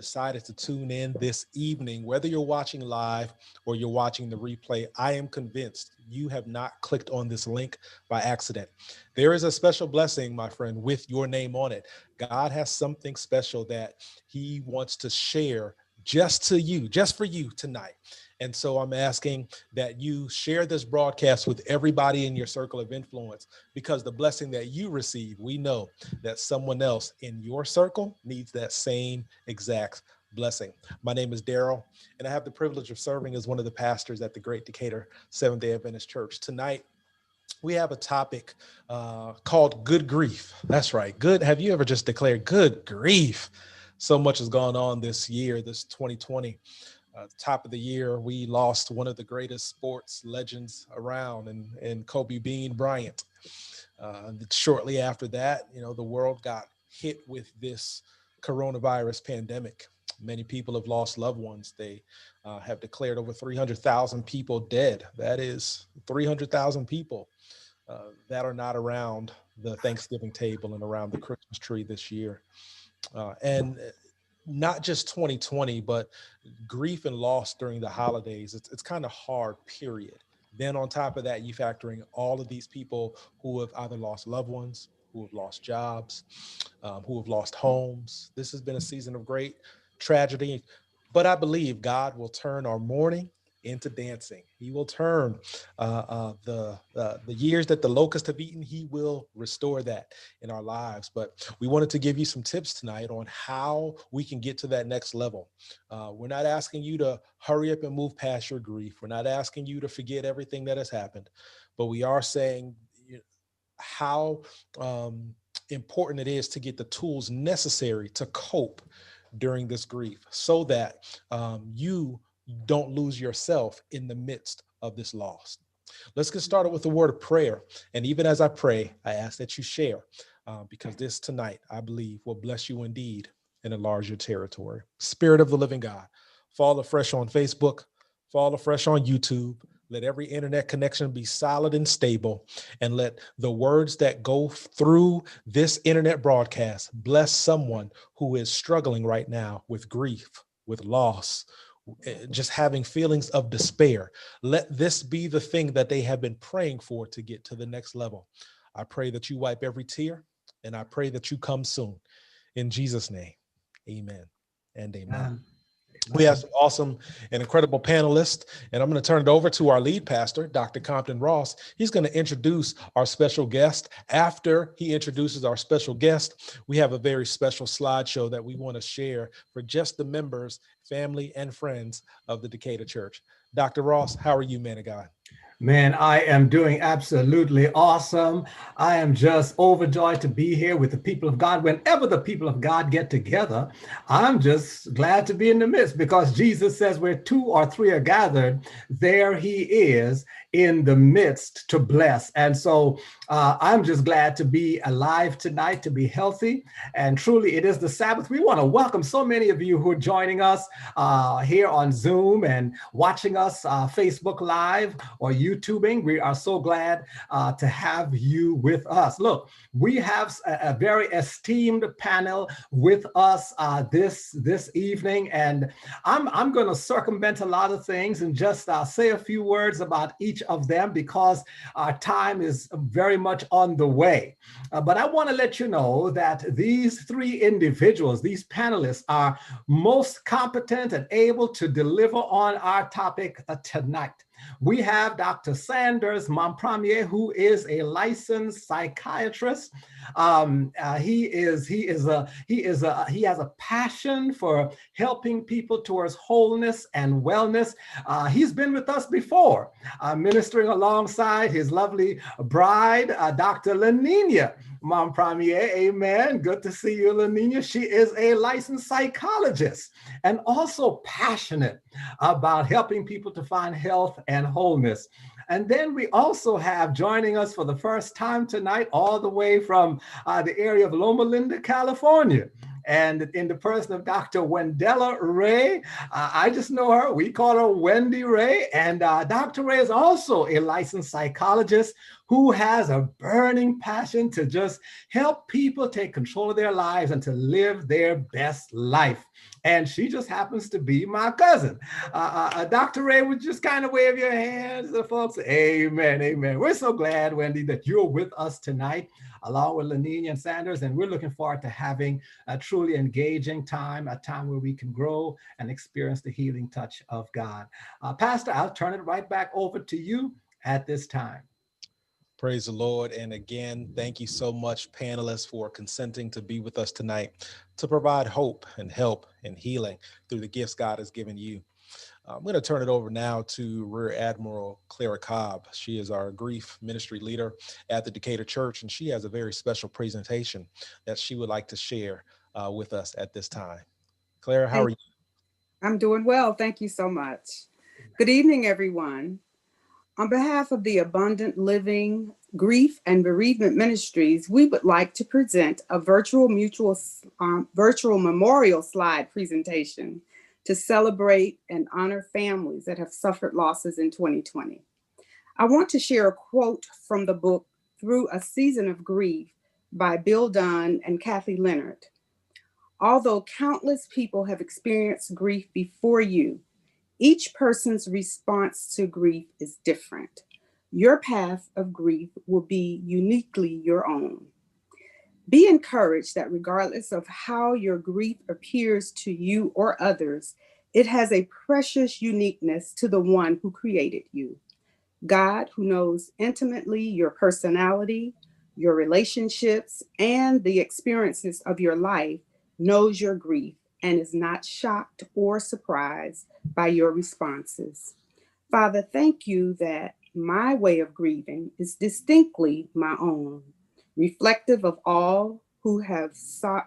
decided to tune in this evening, whether you're watching live or you're watching the replay, I am convinced you have not clicked on this link by accident. There is a special blessing, my friend, with your name on it. God has something special that he wants to share just to you, just for you tonight. And so I'm asking that you share this broadcast with everybody in your circle of influence, because the blessing that you receive, we know that someone else in your circle needs that same exact blessing. My name is Daryl, and I have the privilege of serving as one of the pastors at the great Decatur Seventh-day Adventist Church. Tonight, we have a topic called good grief. That's right. Good. Have you ever just declared good grief? So much has gone on this year, this 2020. Top of the year, we lost one of the greatest sports legends around, and Kobe Bean Bryant. Shortly after that, the world got hit with this coronavirus pandemic. Many people have lost loved ones. They have declared over 300,000 people dead. That is 300,000 people that are not around the Thanksgiving table and around the Christmas tree this year. And not just 2020, but grief and loss during the holidays. It's kind of hard, period. Then on top of that, you factor in all of these people who have either lost loved ones, who have lost jobs, who have lost homes. This has been a season of great tragedy, but I believe God will turn our mourning into dancing. He will turn the years that the locusts have eaten. He will restore that in our lives. But we wanted to give you some tips tonight on how we can get to that next level. We're not asking you to hurry up and move past your grief. We're not asking you to forget everything that has happened, but we are saying how important it is to get the tools necessary to cope during this grief, so that you don't lose yourself in the midst of this loss. Let's get started with a word of prayer. And even as I pray, I ask that you share, because this tonight, I believe, will bless you indeed and enlarge your territory. Spirit of the living God, fall afresh on Facebook, fall afresh on YouTube. Let every internet connection be solid and stable, and let the words that go through this internet broadcast bless someone who is struggling right now with grief, with loss, just having feelings of despair. Let this be the thing that they have been praying for to get to the next level. I pray that you wipe every tear, and I pray that you come soon. In Jesus' name, amen and amen. We have some awesome and incredible panelists, and I'm going to turn it over to our lead pastor, Dr. Compton Ross. He's going to introduce our special guest. After he introduces our special guest, we have a very special slideshow that we want to share for just the members, family, and friends of the Decatur Church. Dr. Ross, how are you, man of God? Man, I am doing absolutely awesome. I am just overjoyed to be here with the people of God. Whenever the people of God get together, I'm just glad to be in the midst, because Jesus says where 2 or 3 are gathered, there he is in the midst to bless. And so I'm just glad to be alive tonight, to be healthy. And truly, it is the Sabbath. We want to welcome so many of you who are joining us here on Zoom and watching us Facebook Live or YouTubing. We are so glad to have you with us. Look, we have a very esteemed panel with us this evening, and I'm going to circumvent a lot of things and just say a few words about each of them, because our time is very much on the way. But I want to let you know that these 3 individuals, these panelists, are most competent and able to deliver on our topic tonight. We have Dr. Sanders Mompremier, who is a licensed psychiatrist. He has a passion for helping people towards wholeness and wellness. He's been with us before, ministering alongside his lovely bride, Dr. Laninia Mompremier. Amen. Good to see you, Laninia. She is a licensed psychologist and also passionate about helping people to find health and wholeness. And then we also have joining us for the first time tonight, all the way from the area of Loma Linda, California, and in the person of Dr. Wendella Ray. I just know her. We call her Wendy Ray. And Dr. Ray is also a licensed psychologist who has a burning passion to just help people take control of their lives and to live their best life. And she just happens to be my cousin. Dr. Ray, would you just kind of wave your hands to the folks? Amen, amen. We're so glad, Wendy, that you're with us tonight, along with Lanini and Sanders, and we're looking forward to having a truly engaging time, a time where we can grow and experience the healing touch of God. Pastor, I'll turn it right back over to you at this time. Praise the Lord. And again, thank you so much, panelists, for consenting to be with us tonight to provide hope and help and healing through the gifts God has given you. I'm going to turn it over now to Rear Admiral Clara Cobb. She is our grief ministry leader at the Decatur Church, and she has a very special presentation that she would like to share with us at this time. Clara, how are you? I'm doing well. Thank you so much. Good evening, everyone. On behalf of the Abundant Living Grief and Bereavement Ministries, we would like to present a virtual memorial slide presentation to celebrate and honor families that have suffered losses in 2020. I want to share a quote from the book Through a Season of Grief by Bill Dunn and Kathy Leonard. Although countless people have experienced grief before you, each person's response to grief is different. Your path of grief will be uniquely your own. Be encouraged that regardless of how your grief appears to you or others, it has a precious uniqueness to the one who created you. God, who knows intimately your personality, your relationships, and the experiences of your life, knows your grief and is not shocked or surprised by your responses. Father, thank you that my way of grieving is distinctly my own, reflective of all who have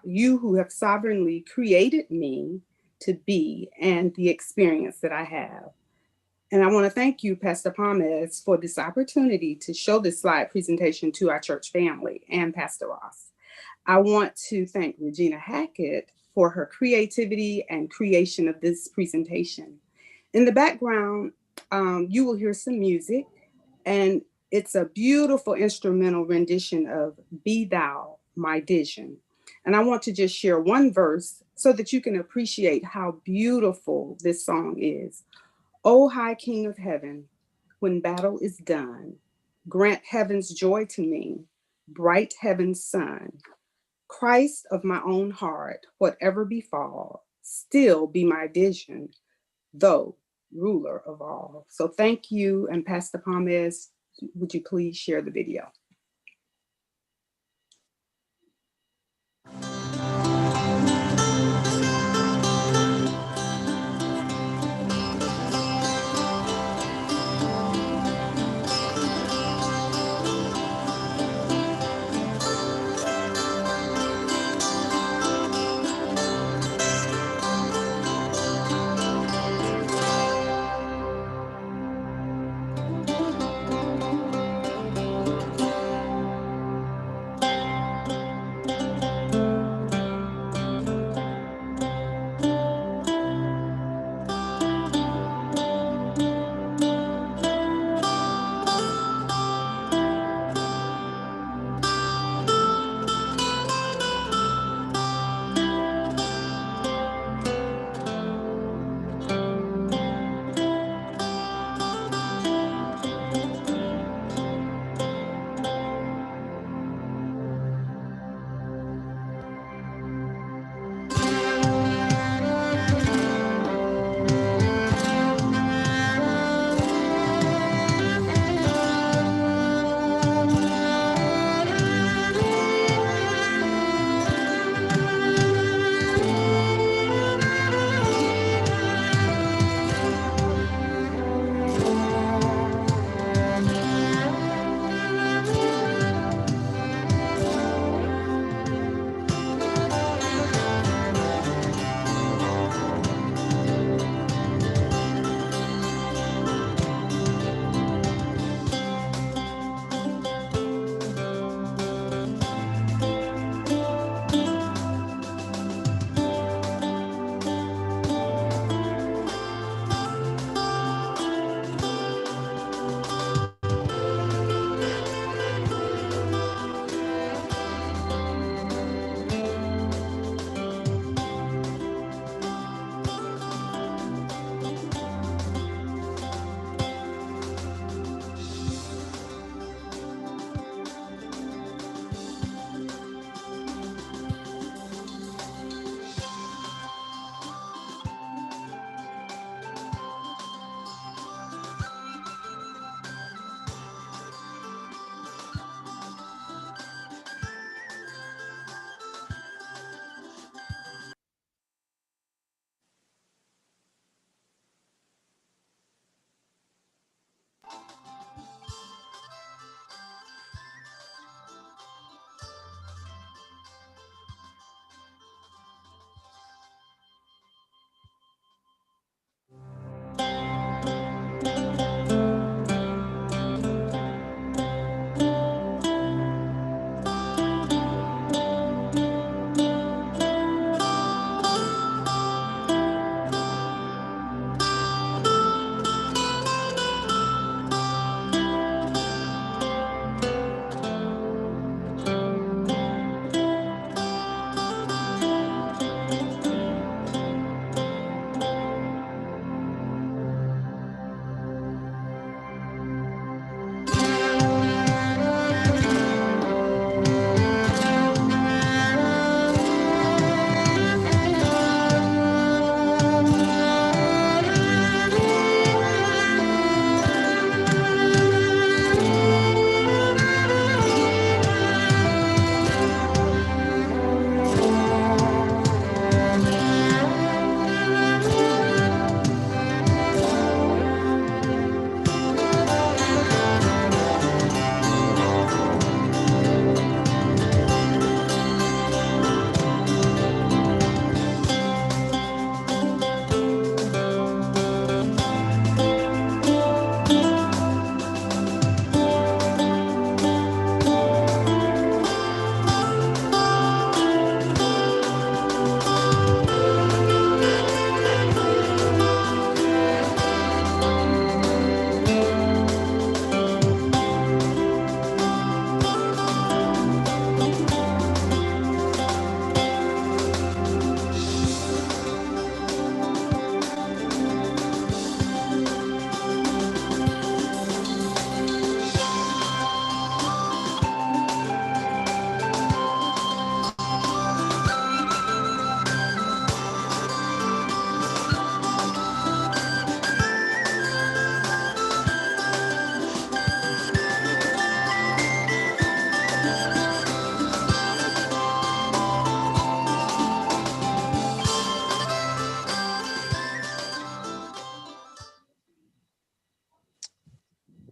you who have sovereignly created me to be and the experience that I have. And I want to thank you, Pastor Palmes, for this opportunity to show this slide presentation to our church family and Pastor Ross. I want to thank Regina Hackett for her creativity and creation of this presentation. In the background, you will hear some music, and it's a beautiful instrumental rendition of Be Thou, My Vision. And I want to just share one verse so that you can appreciate how beautiful this song is. O high King of heaven, when battle is done, grant heaven's joy to me, bright heaven's sun. Christ of my own heart, whatever befall, still be my vision, though ruler of all. So thank you. And Pastor Palmes, would you please share the video?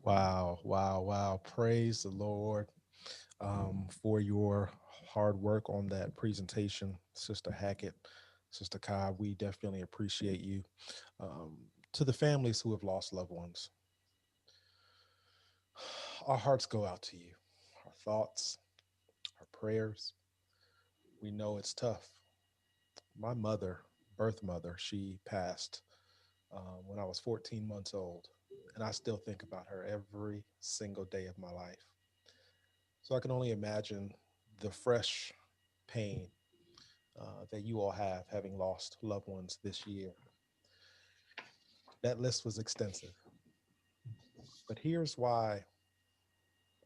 Wow, wow, wow. Praise the Lord for your hard work on that presentation, Sister Hackett, Sister Cobb. We definitely appreciate you. Um, to the families who have lost loved ones, our hearts go out to you, our thoughts, our prayers. We know it's tough. My mother, birth mother, she passed when I was 14 months old, and I still think about her every single day of my life. So I can only imagine the fresh pain that you all have having lost loved ones this year. That list was extensive, but here's why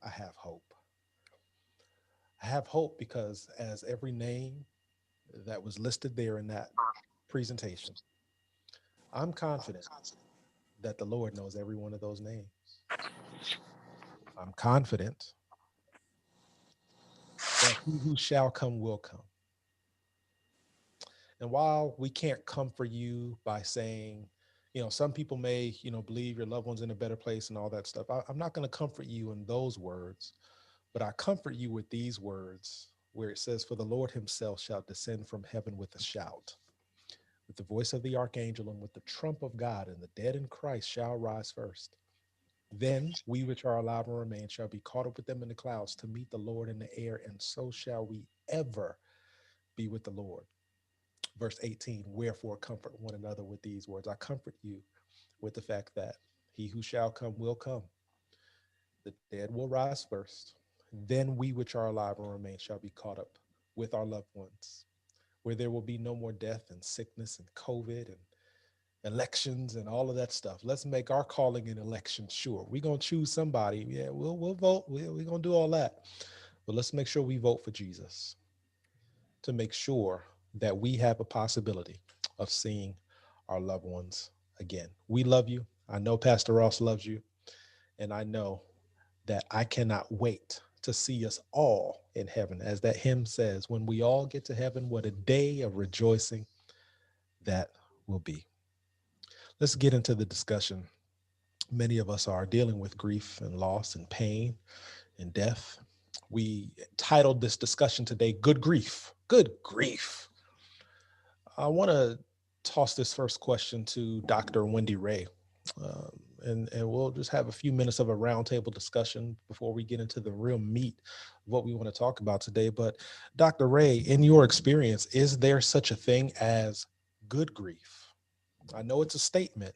I have hope. I have hope because, as every name that was listed there in that presentation, I'm confident that the Lord knows every one of those names. I'm confident that he who shall come will come. And while we can't comfort you by saying, some people may, believe your loved one's in a better place and all that stuff. I'm not going to comfort you in those words, but I comfort you with these words where it says, "For the Lord himself shall descend from heaven with a shout, with the voice of the archangel and with the trump of God, and the dead in Christ shall rise first. Then we which are alive and remain shall be caught up with them in the clouds to meet the Lord in the air, and so shall we ever be with the Lord." Verse 18, "Wherefore comfort one another with these words." I comfort you with the fact that he who shall come will come. The dead will rise first. Then we which are alive and remain shall be caught up with our loved ones, where there will be no more death and sickness and COVID and elections and all of that stuff. Let's make our calling and election sure. We're going to choose somebody. Yeah, we'll vote. We're going to do all that. But let's make sure we vote for Jesus to make sure that we have a possibility of seeing our loved ones again. We love you. I know Pastor Ross loves you. And I know that I cannot wait to see us all in heaven. As that hymn says, when we all get to heaven, what a day of rejoicing that will be. Let's get into the discussion. Many of us are dealing with grief and loss and pain and death. We titled this discussion today, Good Grief. Good Grief. I want to toss this first question to Dr. Wendy Ray. And we'll just have a few minutes of a roundtable discussion before we get into the real meat of what we want to talk about today. But Dr. Ray, in your experience, is there such a thing as good grief? I know it's a statement,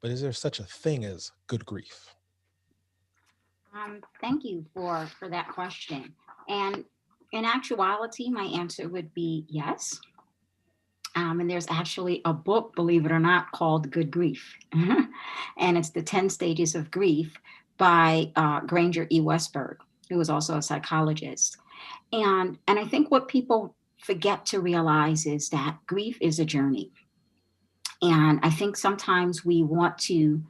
but is there such a thing as good grief? Thank you for that question. And in actuality, my answer would be yes. And there's actually a book, believe it or not, called Good Grief. And it's the 10 Stages of Grief by Granger E. Westberg, who was also a psychologist. And I think what people forget to realize is that grief is a journey. And I think sometimes we want to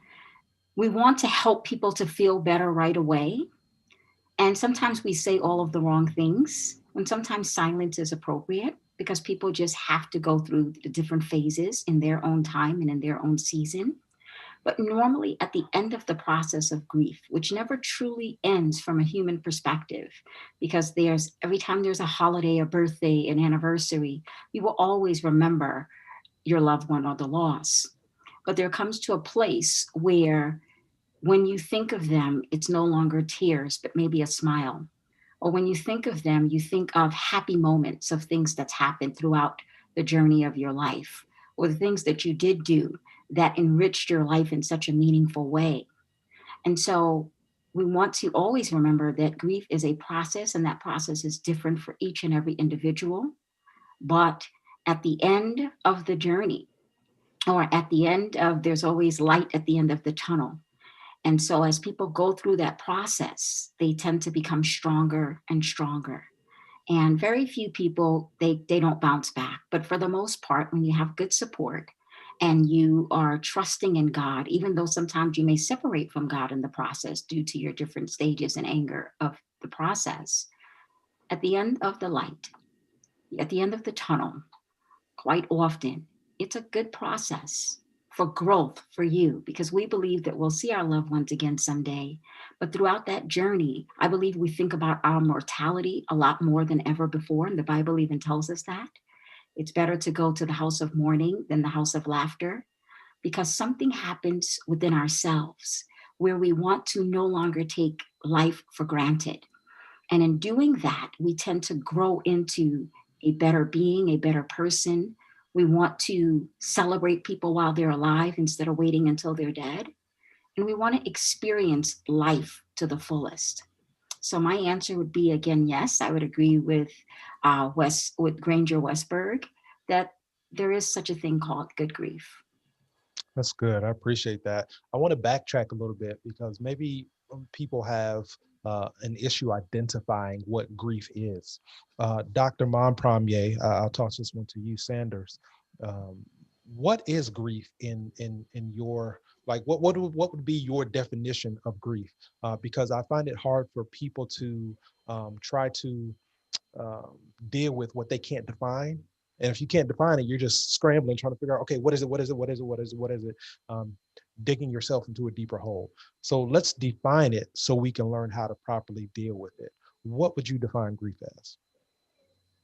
help people to feel better right away. And sometimes we say all of the wrong things, and sometimes silence is appropriate because people just have to go through the different phases in their own time and in their own season. But normally, at the end of the process of grief, which never truly ends from a human perspective, because there's every time there's a holiday, a birthday, an anniversary, you will always remember your loved one or the loss. But there comes to a place where when you think of them, it's no longer tears, but maybe a smile. Or when you think of them, you think of happy moments of things that's happened throughout the journey of your life, or the things that you did do that enriched your life in such a meaningful way. And so we want to always remember that grief is a process, and that process is different for each and every individual. But at the end of the journey, or at the end of, there's always light at the end of the tunnel. And so as people go through that process, they tend to become stronger and stronger. And very few people, they don't bounce back. But for the most part, when you have good support and you are trusting in God, even though sometimes you may separate from God in the process due to your different stages and anger of the process, at the end of the light, at the end of the tunnel, quite often, it's a good process for growth for you, because we believe that we'll see our loved ones again someday. But throughout that journey, I believe we think about our mortality a lot more than ever before. And the Bible even tells us that. It's better to go to the house of mourning than the house of laughter, because something happens within ourselves where we want to no longer take life for granted. And in doing that, we tend to grow into a better being, a better person. We want to celebrate people while they're alive instead of waiting until they're dead. And we want to experience life to the fullest. So my answer would be, again, yes, I would agree with Granger Westberg that there is such a thing called good grief. That's good. I appreciate that. I want to backtrack a little bit because maybe people have an issue identifying what grief is. Dr. Monpremier, I'll toss this one to you, Sanders. What is grief in your, like, what would be your definition of grief? Because I find it hard for people to try to deal with what they can't define. And if you can't define it, you're just scrambling, trying to figure out, okay, what is it? What is it? What is it? What is it? What is it? Digging yourself into a deeper hole. So let's define it so we can learn how to properly deal with it. What would you define grief as?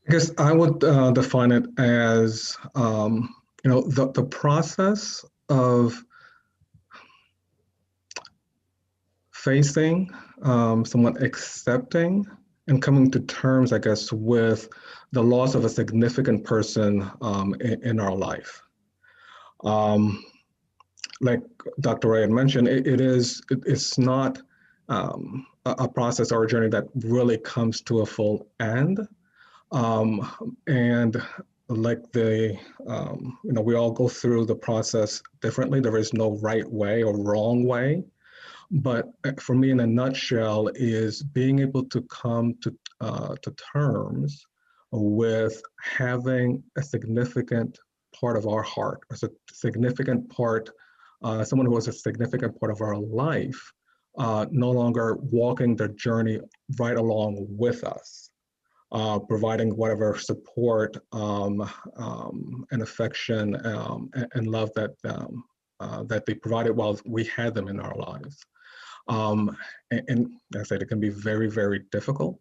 I guess I would define it as, the process of facing, someone accepting and coming to terms, I guess, with the loss of a significant person in our life. Like Dr. Ray had mentioned, it's not a process or a journey that really comes to a full end. And like we all go through the process differently. There is no right way or wrong way. But for me, in a nutshell, is being able to come to terms with having a significant part of our heart, or a significant part, someone who was a significant part of our life, no longer walking the journey right along with us, providing whatever support and affection and love that they provided while we had them in our lives. And like I said, it can be very, very difficult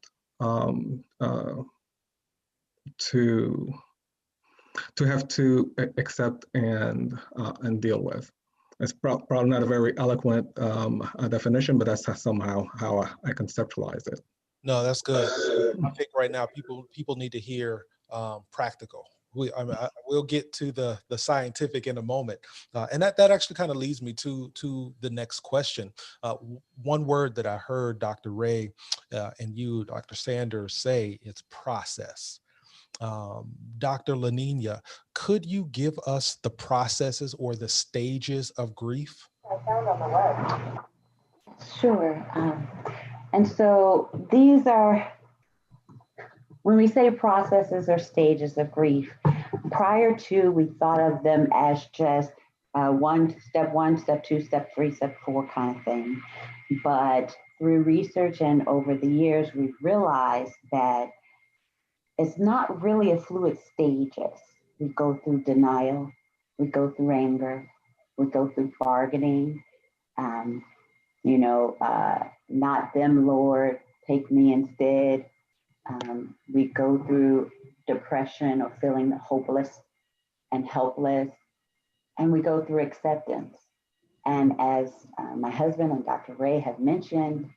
to have to accept and deal with. It's probably not a very eloquent definition, but that's somehow how I conceptualize it. No, that's good. I think right now people need to hear practical. We'll get to the scientific in a moment, and that actually kind of leads me to the next question. One word that I heard Dr. Ray and you, Dr. Sanders, say is process. Dr. Lanina, could you give us the processes or the stages of grief? Sure. And so these are, when we say processes or stages of grief, prior to, we thought of them as just one, step 2, step 3, step 4 kind of thing. But through research and over the years, we've realized that it's not really a fluid stages. We go through denial, we go through anger, we go through bargaining, not them, Lord, take me instead. We go through depression or feeling hopeless and helpless, and we go through acceptance. And as my husband and Dr. Ray have mentioned,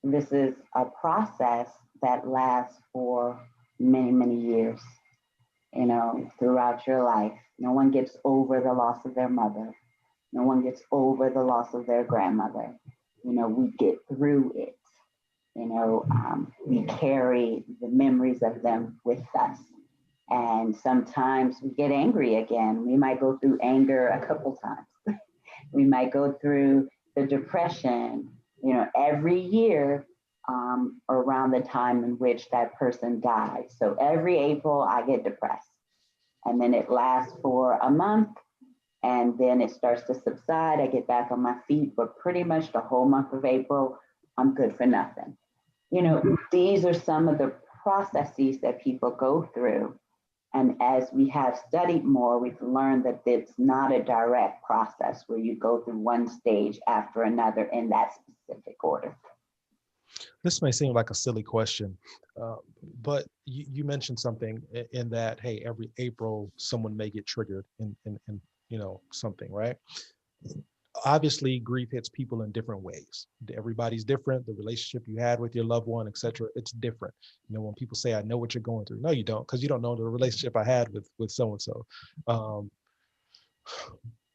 this is a process that lasts for many, many years, throughout your life. No one gets over the loss of their mother. No one gets over the loss of their grandmother. We get through it. We carry the memories of them with us. And sometimes we get angry again. We might go through anger a couple times. We might go through the depression, every year around the time in which that person died. So every April I get depressed. And then it lasts for a month. And then it starts to subside. I get back on my feet, but pretty much the whole month of April, I'm good for nothing. These are some of the processes that people go through. And as we have studied more, we've learned that it's not a direct process where you go through one stage after another in that specific order. This may seem like a silly question, but you mentioned something in that, hey, every April someone may get triggered in something, right? Obviously, grief hits people in different ways. Everybody's different. The relationship you had with your loved one, etc., it's different. When people say, "I know what you're going through," no, you don't, because you don't know the relationship I had with so and so.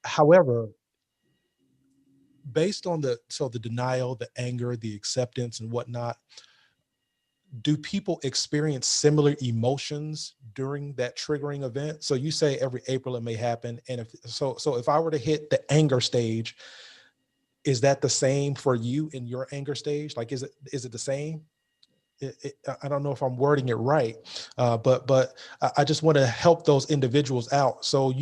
However, based on the denial, the anger, the acceptance, and whatnot, do people experience similar emotions during that triggering event? So you say every April it may happen, and if I were to hit the anger stage, is that the same for you in your anger stage? Like, is it the same? I don't know if I'm wording it right, but I just want to help those individuals out. So,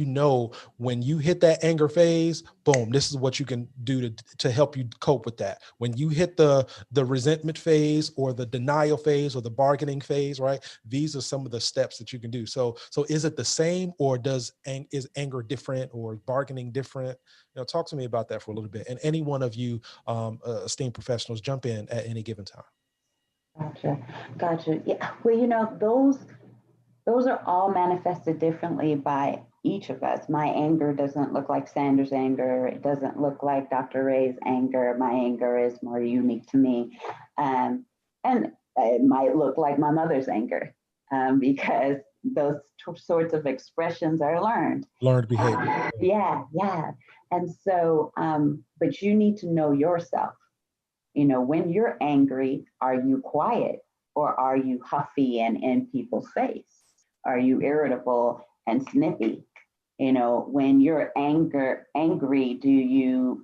when you hit that anger phase, boom, this is what you can do to help you cope with that. When you hit the resentment phase or the denial phase or the bargaining phase, right? These are some of the steps that you can do. So is it the same, or is anger different, or bargaining different? Talk to me about that for a little bit. And any one of you esteemed professionals, jump in at any given time. Gotcha. Yeah. Well, those are all manifested differently by each of us. My anger doesn't look like Sandra's anger. It doesn't look like Dr. Ray's anger. My anger is more unique to me. And it might look like my mother's anger because those sorts of expressions are learned. Learned behavior. Yeah. And so, but you need to know yourself. When you're angry, are you quiet, or are you huffy and in people's face? Are you irritable and snippy? When you're angry, do you,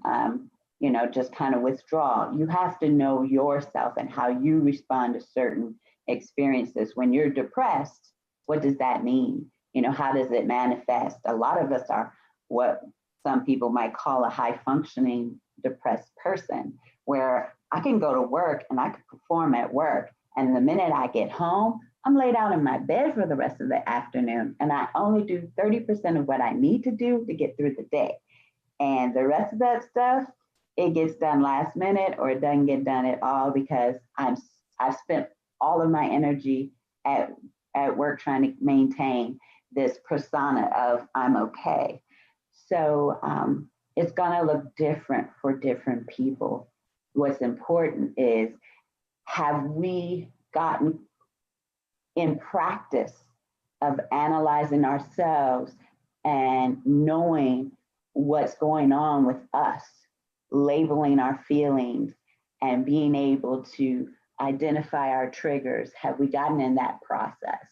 just kind of withdraw? You have to know yourself and how you respond to certain experiences. When you're depressed, what does that mean? How does it manifest? A lot of us are what some people might call a high functioning depressed person, where I can go to work and I can perform at work. And the minute I get home, I'm laid out in my bed for the rest of the afternoon. And I only do 30% of what I need to do to get through the day. And the rest of that stuff, it gets done last minute, or it doesn't get done at all because I've spent all of my energy at work trying to maintain this persona of I'm okay. So it's gonna look different for different people. What's important is, have we gotten in practice of analyzing ourselves and knowing what's going on with us, labeling our feelings, and being able to identify our triggers? Have we gotten in that process,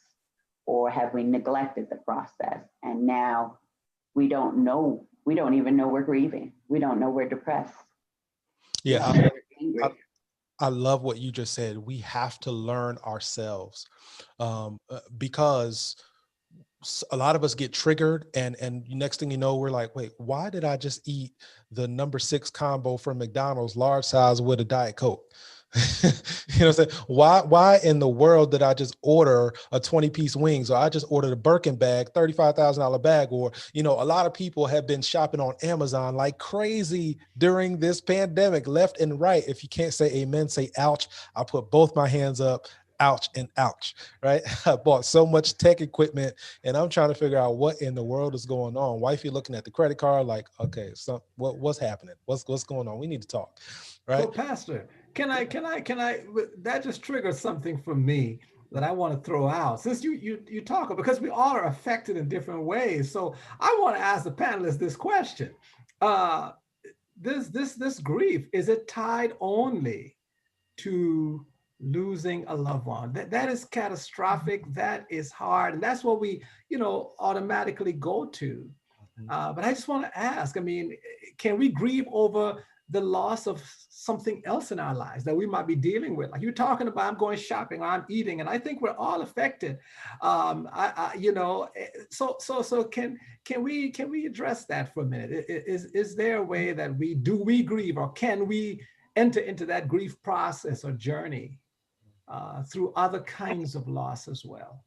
or have we neglected the process? And now we don't even know we're grieving. We don't know we're depressed. Yeah, I love what you just said. We have to learn ourselves because a lot of us get triggered, and next thing you know, we're like, wait, why did I just eat the number 6 combo from McDonald's, large size with a Diet Coke? What I'm saying? Why in the world did I just order a 20-piece wings, or I just ordered a Birkin bag, $35,000 bag? Or, a lot of people have been shopping on Amazon like crazy during this pandemic, left and right. If you can't say amen, say ouch. I put both my hands up. Ouch and ouch, right? I bought so much tech equipment, and I'm trying to figure out what in the world is going on. Wifey looking at the credit card like, okay, so what's happening? What's going on? We need to talk, right? So, Pastor, can I, that just triggered something for me that I want to throw out. Since you talk, because we all are affected in different ways. So I want to ask the panelists this question. This grief, is it tied only to losing a loved one? That is catastrophic. That is hard. And that's what we, automatically go to. But I just want to ask, can we grieve over the loss of something else in our lives that we might be dealing with? Like you're talking about, I'm going shopping, or I'm eating, and I think we're all affected. So can we address that for a minute? Is there a way that we grieve, or can we enter into that grief process or journey through other kinds of loss as well?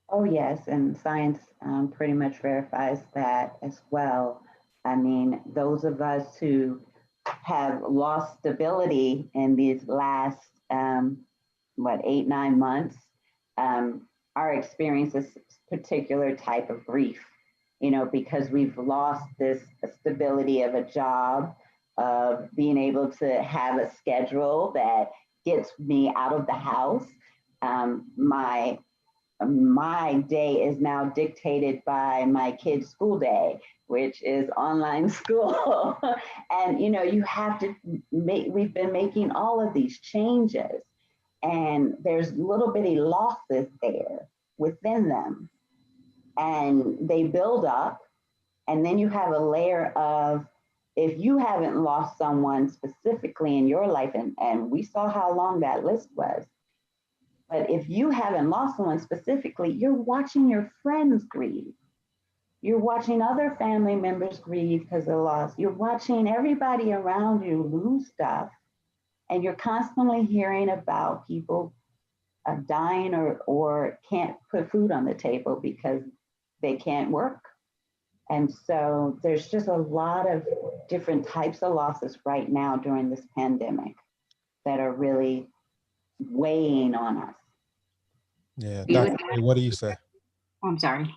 Oh, yes, and science pretty much verifies that as well. I mean, those of us who have lost stability in these last, 8, 9 months, are experiencing this particular type of grief, because we've lost this stability of a job, of being able to have a schedule that gets me out of the house. My day is now dictated by my kid's school day, which is online school. And you have to we've been making all of these changes, and there's little bitty losses there within them, and they build up. And then you have a layer of, if you haven't lost someone specifically in your life, and we saw how long that list was, but if you haven't lost someone specifically, you're watching your friends grieve. You're watching other family members grieve because of loss. You're watching everybody around you lose stuff. And you're constantly hearing about people dying, or can't put food on the table because they can't work. And so there's just a lot of different types of losses right now during this pandemic that are really weighing on us. Yeah, Agree with Dr. Ray, that? what do you say? Oh, I'm sorry.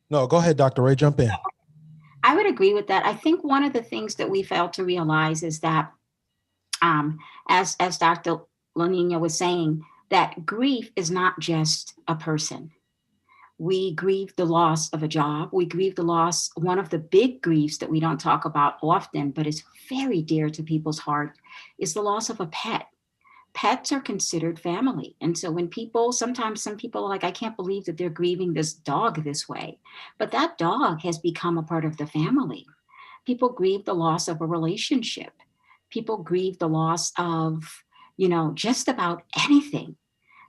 No, go ahead, Dr. Ray, jump in. I would agree with that. I think one of the things that we fail to realize is that, as Dr. La Nina was saying, that grief is not just a person. We grieve the loss of a job. We grieve the loss. One of the big griefs that we don't talk about often, but is very dear to people's heart, is the loss of a pet. Pets are considered family. And so when sometimes some people are like, I can't believe that they're grieving this dog this way. But that dog has become a part of the family. People grieve the loss of a relationship. People grieve the loss of, just about anything,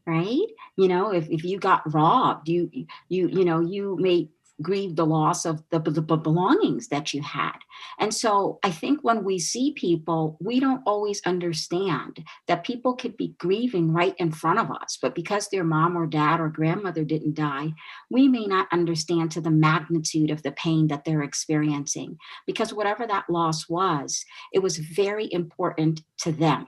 right? If you got robbed, you may grieve the loss of the belongings that you had. And so I think when we see people, we don't always understand that people could be grieving right in front of us, but because their mom or dad or grandmother didn't die, we may not understand to the magnitude of the pain that they're experiencing, because whatever that loss was, it was very important to them.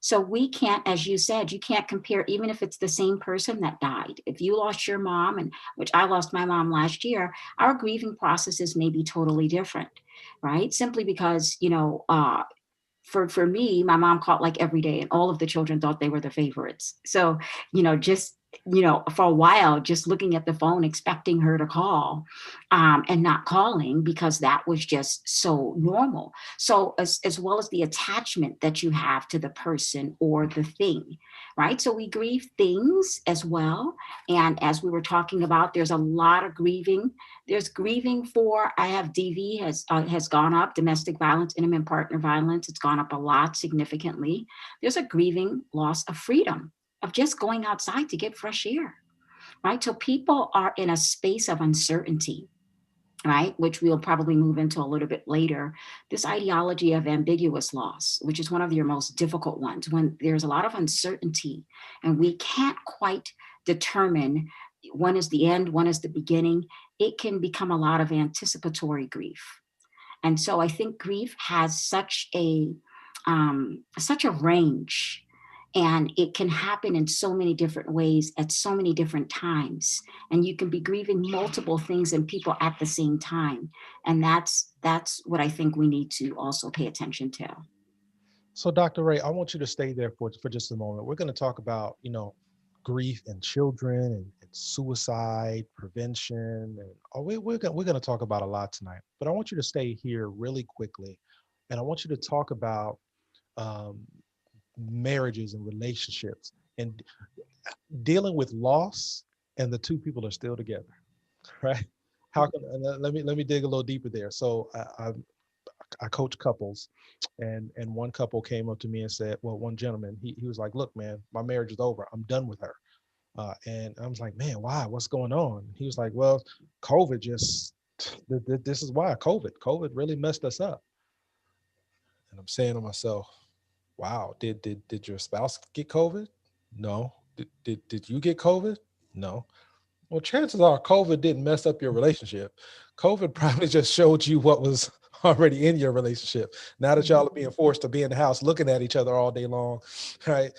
So we can't, as you said, you can't compare, even if it's the same person that died. If you lost your mom, and which I lost my mom last year, our grieving processes may be totally different, right? Simply because, for me, my mom called like every day, and all of the children thought they were the favorites. So, just for a while, just looking at the phone, expecting her to call, and not calling because that was just so normal. So, as well as the attachment that you have to the person or the thing, right? So we grieve things as well. And as we were talking about, there's a lot of grieving. There's grieving for, I have DV has gone up, domestic violence, intimate partner violence. It's gone up a lot significantly. There's a grieving loss of freedom, of just going outside to get fresh air, right? So people are in a space of uncertainty, right? Which we'll probably move into a little bit later. This ideology of ambiguous loss, which is one of your most difficult ones, when there's a lot of uncertainty and we can't quite determine when is the end, when is the beginning, it can become a lot of anticipatory grief. And so I think grief has such a range, and it can happen in so many different ways at so many different times. And you can be grieving multiple things and people at the same time. And that's what I think we need to also pay attention to. So, Dr. Ray, I want you to stay there for just a moment. We're going to talk about, grief in children and suicide prevention. And we're going to talk about a lot tonight. But I want you to stay here really quickly. And I want you to talk about um, marriages and relationships and dealing with loss, and the two people are still together, right? How can let me dig a little deeper there. So I coach couples, and one couple came up to me and said, well, one gentleman, he was like, look, man, my marriage is over. I'm done with her. And I was like, man, why? What's going on? He was like, well, COVID just, this is why. COVID really messed us up. And I'm saying to myself, wow, did your spouse get COVID? No. Did you get COVID? No. Well, chances are COVID didn't mess up your relationship. COVID probably just showed you what was already in your relationship. Now that y'all are being forced to be in the house looking at each other all day long, right?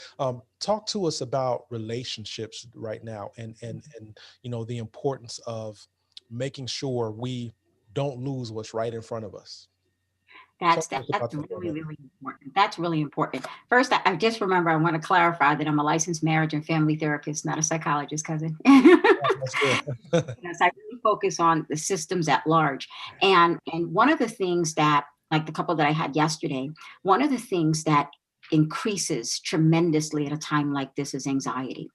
Talk to us about relationships right now, and the importance of making sure we don't lose what's right in front of us. Talk to us about That's that for a really, minute. really important. That's really important. First, I just remember I want to clarify that I'm a licensed marriage and family therapist, not a psychologist, cousin. That's good. Yes, I really focus on the systems at large. And one of the things that, like the couple that I had yesterday, one of the things that increases tremendously at a time like this is anxiety.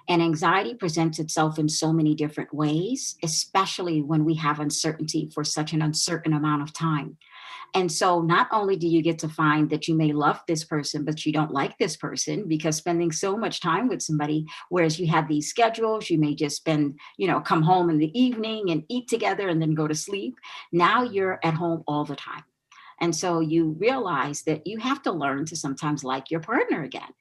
And anxiety presents itself in so many different ways, especially when we have uncertainty for such an uncertain amount of time. And so not only do you get to find that you may love this person, but you don't like this person because spending so much time with somebody, whereas you have these schedules, you may just spend, come home in the evening and eat together and then go to sleep. Now you're at home all the time. And so you realize that you have to learn to sometimes like your partner again,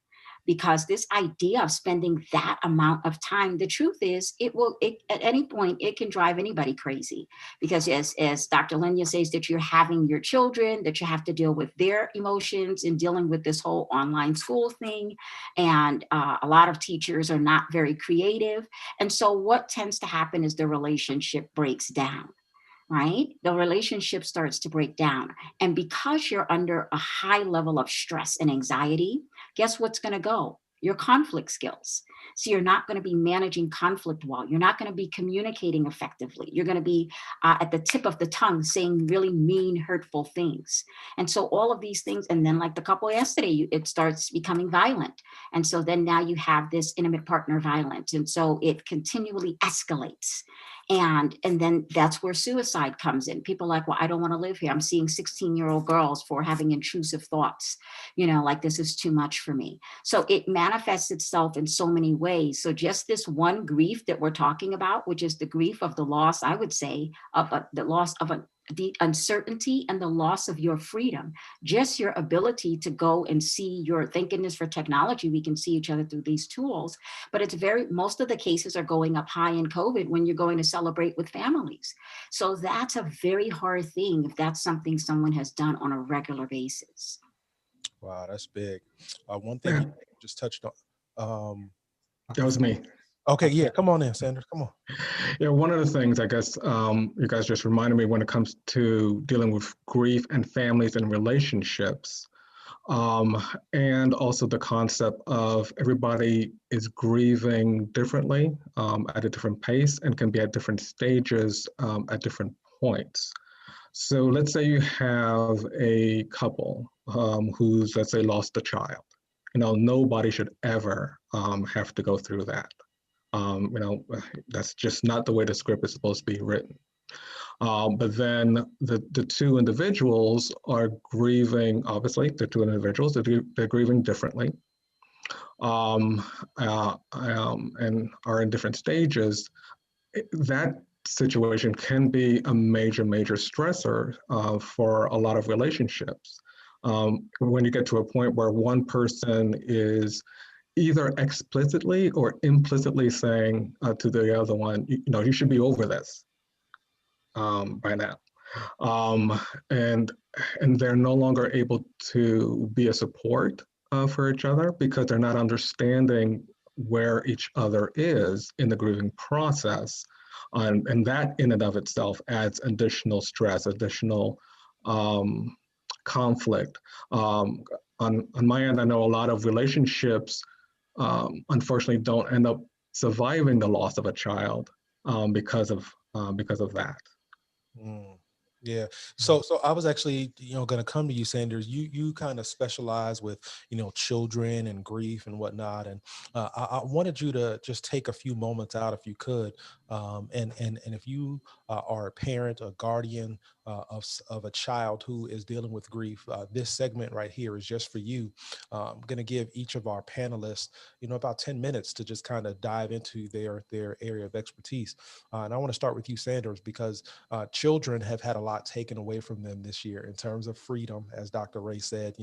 because this idea of spending that amount of time, the truth is at any point it can drive anybody crazy, because as Dr. Lenya says, that you're having your children, that you have to deal with their emotions and dealing with this whole online school thing. And a lot of teachers are not very creative. And so what tends to happen is the relationship breaks down, right? The relationship starts to break down. And because you're under a high level of stress and anxiety, guess what's going to go? Your conflict skills. So you're not going to be managing conflict well. You're not going to be communicating effectively. You're going to be at the tip of the tongue saying really mean, hurtful things. And so all of these things, and then like the couple yesterday, it starts becoming violent. And so then now you have this intimate partner violence. And so it continually escalates. And then that's where suicide comes in. People are like, well, I don't want to live here. I'm seeing 16-year-old girls for having intrusive thoughts, like this is too much for me. So it manifests itself in so many ways. So just this one grief that we're talking about, which is the grief of the loss, I would say, of the loss of the uncertainty and the loss of your freedom, just your ability to go and see thank goodness for technology, we can see each other through these tools, but most of the cases are going up high in COVID when you're going to celebrate with families. So that's a very hard thing if that's something someone has done on a regular basis. Wow, that's big. One thing Yeah, you just touched on. that was me. Okay, yeah, come on in, Sanders. Come on. Yeah, one of the things I guess you guys just reminded me when it comes to dealing with grief and families and relationships, and also the concept of everybody is grieving differently at a different pace and can be at different stages at different points. So let's say you have a couple who's, let's say, lost a child. Nobody should ever have to go through that. That's just not the way the script is supposed to be written. But then the two individuals are grieving, obviously, the two individuals, they're grieving differently and are in different stages. That situation can be a major, major stressor for a lot of relationships. When you get to a point where one person is either explicitly or implicitly saying to the other one, you should be over this by now. And they're no longer able to be a support for each other because they're not understanding where each other is in the grieving process. And that in and of itself adds additional stress, additional conflict. On my end, I know a lot of relationships unfortunately don't end up surviving the loss of a child because of that. Mm, yeah. So I was actually, going to come to you, Sanders. You kind of specialize with, children and grief and whatnot. And I wanted you to just take a few moments out, if you could, And if you are a parent, a guardian of a child who is dealing with grief, this segment right here is just for you. I'm going to give each of our panelists, about 10 minutes to just kind of dive into their area of expertise. And I want to start with you, Sanders, because children have had a lot taken away from them this year in terms of freedom. As Dr. Ray said,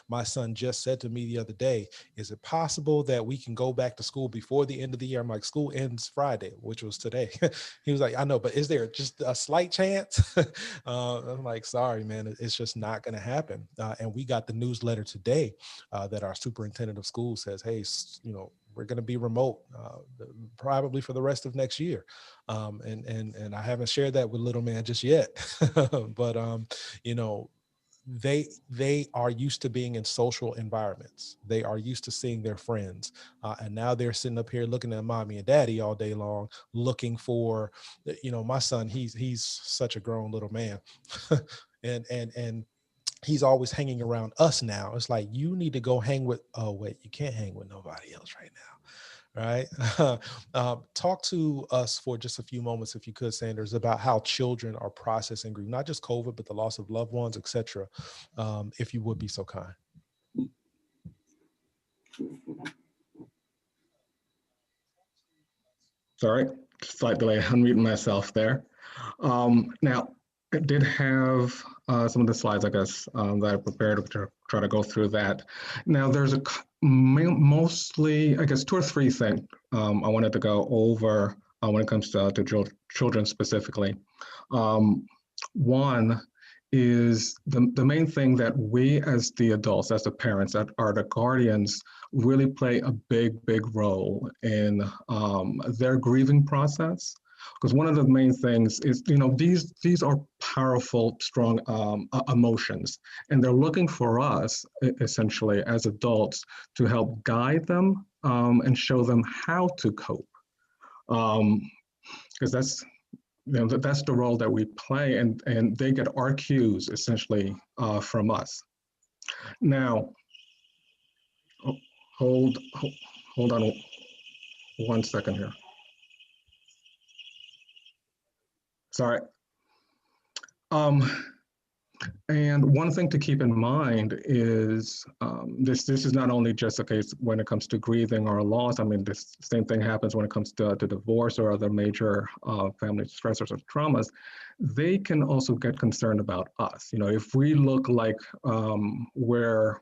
my son just said to me the other day, is it possible that we can go back to school before the end of the year? I'm like, school ends Friday, which was today. He was like, I know, but is there just a slight chance? I'm like, sorry, man, it's just not going to happen. And we got the newsletter today that our superintendent of schools says, hey, we're going to be remote probably for the rest of next year. And I haven't shared that with little man just yet. But, they are used to being in social environments. They are used to seeing their friends. And now they're sitting up here looking at mommy and daddy all day long, looking for, my son, he's such a grown little man. and he's always hanging around us now. It's like, you need to go hang with, oh wait, you can't hang with nobody else right now. Right. Talk to us for just a few moments, if you could, Sanders, about how children are processing grief, not just COVID, but the loss of loved ones, et cetera. If you would be so kind. Sorry, slight delay, unmuting myself there. Now, I did have some of the slides, I guess, that I prepared to try to go through that. Now, there's mostly, I guess, 2 or 3 things I wanted to go over when it comes to children specifically. One is the main thing that we as the adults, as the parents, that are the guardians, really play a big role in their grieving process. Because one of the main things is, these are powerful, strong emotions, and they're looking for us, essentially, as adults, to help guide them and show them how to cope. Because that's the role that we play, and they get our cues, essentially, from us. Now, hold on 1 second here. Sorry. And one thing to keep in mind is this is not only just a case when it comes to grieving or loss. I mean, this same thing happens when it comes to divorce or other major family stressors or traumas. They can also get concerned about us. If we look like we're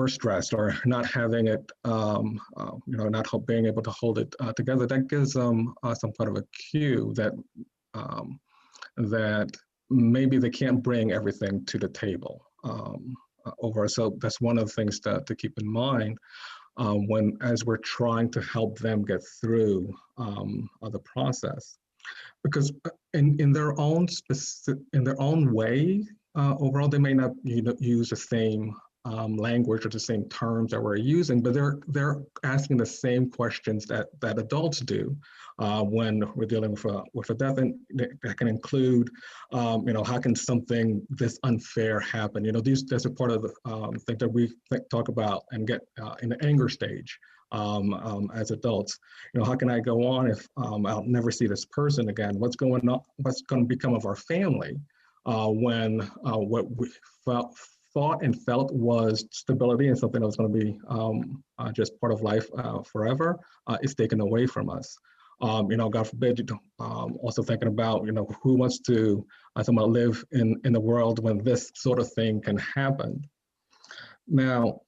stressed or not having it, not being able to hold it together, that gives them some kind of a cue that that maybe they can't bring everything to the table over. So that's one of the things to keep in mind as we're trying to help them get through the process, because in their own way, overall, they may not use the same language or the same terms that we're using, but they're asking the same questions that adults do when we're dealing with a death, and that can include, how can something this unfair happen? That's a part of the thing that we talk about and get in the anger stage as adults. How can I go on if I'll never see this person again? What's going on? What's going to become of our family when what we thought and felt was stability and something that was going to be just part of life forever is taken away from us. God forbid, also thinking about, who wants to live in the world when this sort of thing can happen. Now,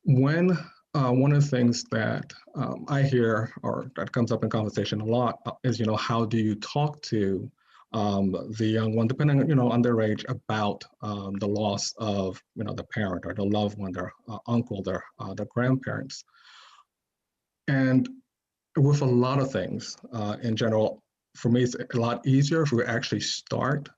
when one of the things that I hear or that comes up in conversation a lot is, how do you talk to the young one, depending on their age, about the loss of the parent or the loved one, their uncle, their grandparents. And with a lot of things in general, for me, it's a lot easier if we actually start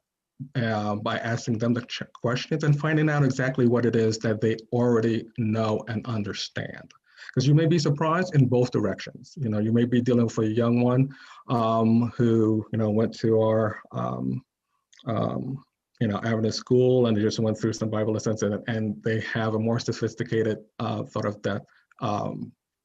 by asking them the questions and finding out exactly what it is that they already know and understand. Because you may be surprised in both directions. You may be dealing with a young one who, went to our, Adventist school, and they just went through some Bible lessons, and they have a more sophisticated thought of death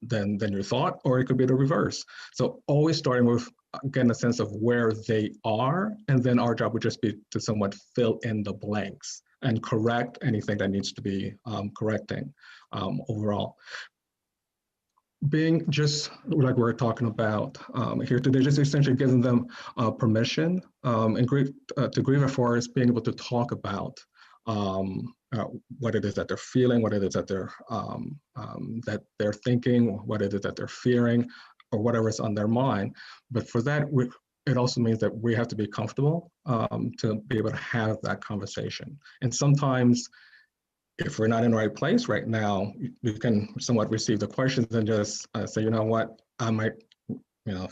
than you thought, or it could be the reverse. So always starting with getting a sense of where they are, and then our job would just be to somewhat fill in the blanks and correct anything that needs to be correcting overall. Being just like we're talking about here today, just essentially giving them permission and to grieve as far as being able to talk about what it is that they're feeling, what it is that they're thinking, what it is that they're fearing, or whatever is on their mind. But for that, it also means that we have to be comfortable to be able to have that conversation. And sometimes, if we're not in the right place right now, we can somewhat receive the questions and just say, you know what, I might need a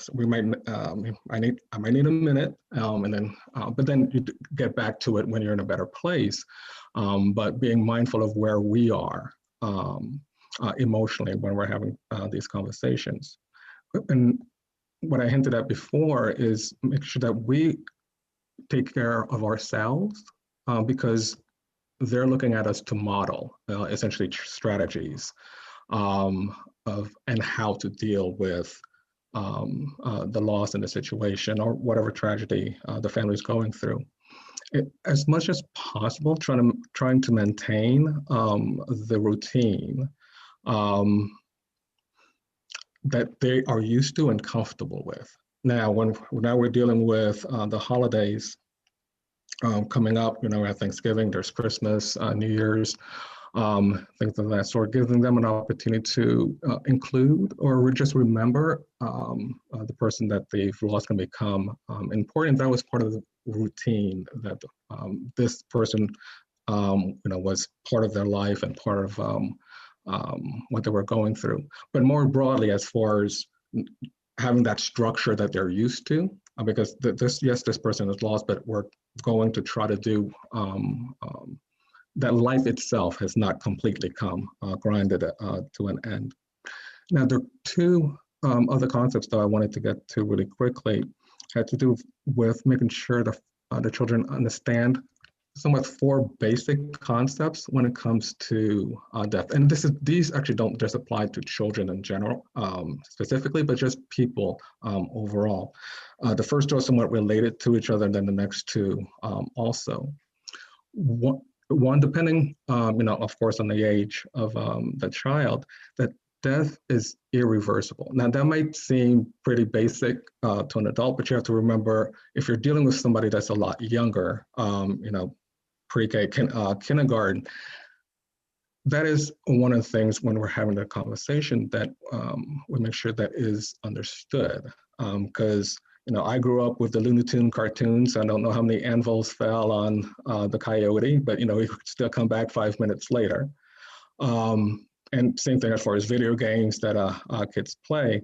minute, and then, but then you get back to it when you're in a better place. But being mindful of where we are emotionally when we're having these conversations. And what I hinted at before is make sure that we take care of ourselves, because they're looking at us to model essentially strategies and how to deal with the loss in the situation or whatever tragedy the family is going through. As much as possible, trying to maintain the routine that they are used to and comfortable with. Now, now we're dealing with the holidays coming up, at Thanksgiving, there's Christmas, New Year's, things of that sort, giving them an opportunity to include or just remember the person that they've lost can become important. That was part of the routine that this person, was part of their life and part of what they were going through. But more broadly, as far as having that structure that they're used to, because this person is lost, but we're going to try to do that life itself has not completely come grinded to an end. Now, there are two other concepts that I wanted to get to really quickly, had to do with making sure the children understand somewhat four basic concepts when it comes to death. And these actually don't just apply to children in general, specifically, but just people overall. The first two are somewhat related to each other, and then the next two also. One, depending, of course, on the age of the child, that death is irreversible. Now, that might seem pretty basic to an adult, but you have to remember, if you're dealing with somebody that's a lot younger, pre-K, kindergarten, that is one of the things when we're having a conversation that we make sure that is understood. Because I grew up with the Looney Tune cartoons. I don't know how many anvils fell on the coyote, but he could still come back 5 minutes later. And same thing as far as video games that kids play.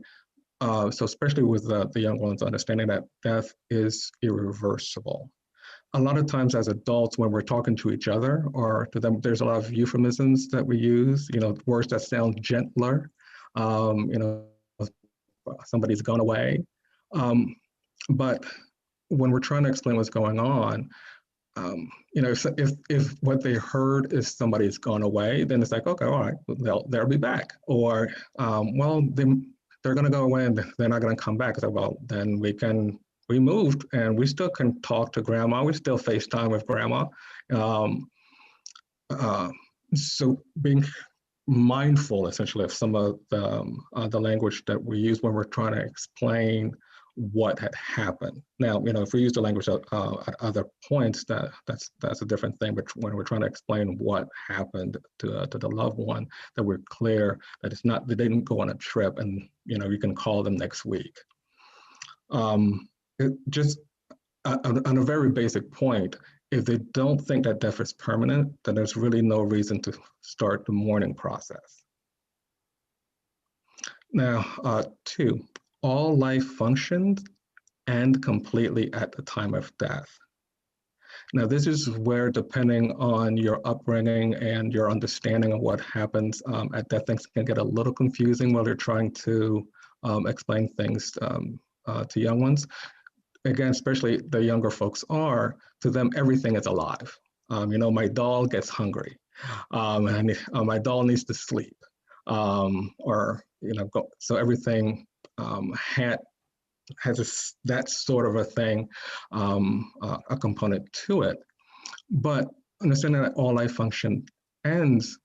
So especially with the young ones, understanding that death is irreversible. A lot of times as adults, when we're talking to each other or to them, there's a lot of euphemisms that we use, words that sound gentler, somebody's gone away. But when we're trying to explain what's going on, if what they heard is somebody's gone away, then it's like, okay, all right, they'll be back. Or, they're going to go away and they're not going to come back. So, well, then we moved and we still can talk to grandma. We still FaceTime with grandma. So being mindful, essentially, of some of the language that we use when we're trying to explain what had happened. Now, if we use the language at other points, that's a different thing. But when we're trying to explain what happened to the loved one, that we're clear that it's not, they didn't go on a trip and, you can call them next week. Just on a very basic point, if they don't think that death is permanent, then there's really no reason to start the mourning process. Now, two, all life functions end completely at the time of death. Now, this is where, depending on your upbringing and your understanding of what happens at death, things can get a little confusing while you're trying to explain things to young ones. Again, especially the younger folks to them, everything is alive. My doll gets hungry, and my doll needs to sleep. or so everything has that sort of a thing, a component to it. But understanding that all life function ends,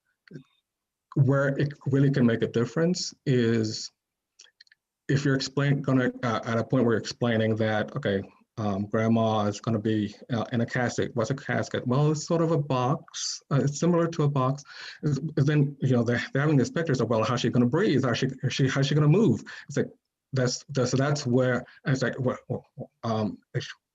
where it really can make a difference is if you're at a point where you're explaining that, okay, grandma is going to be in a casket. What's a casket? Well, it's sort of a box. It's similar to a box. Then they're having these pictures of, well, how's she going to breathe? How's she going to move? It's like that's where it's like,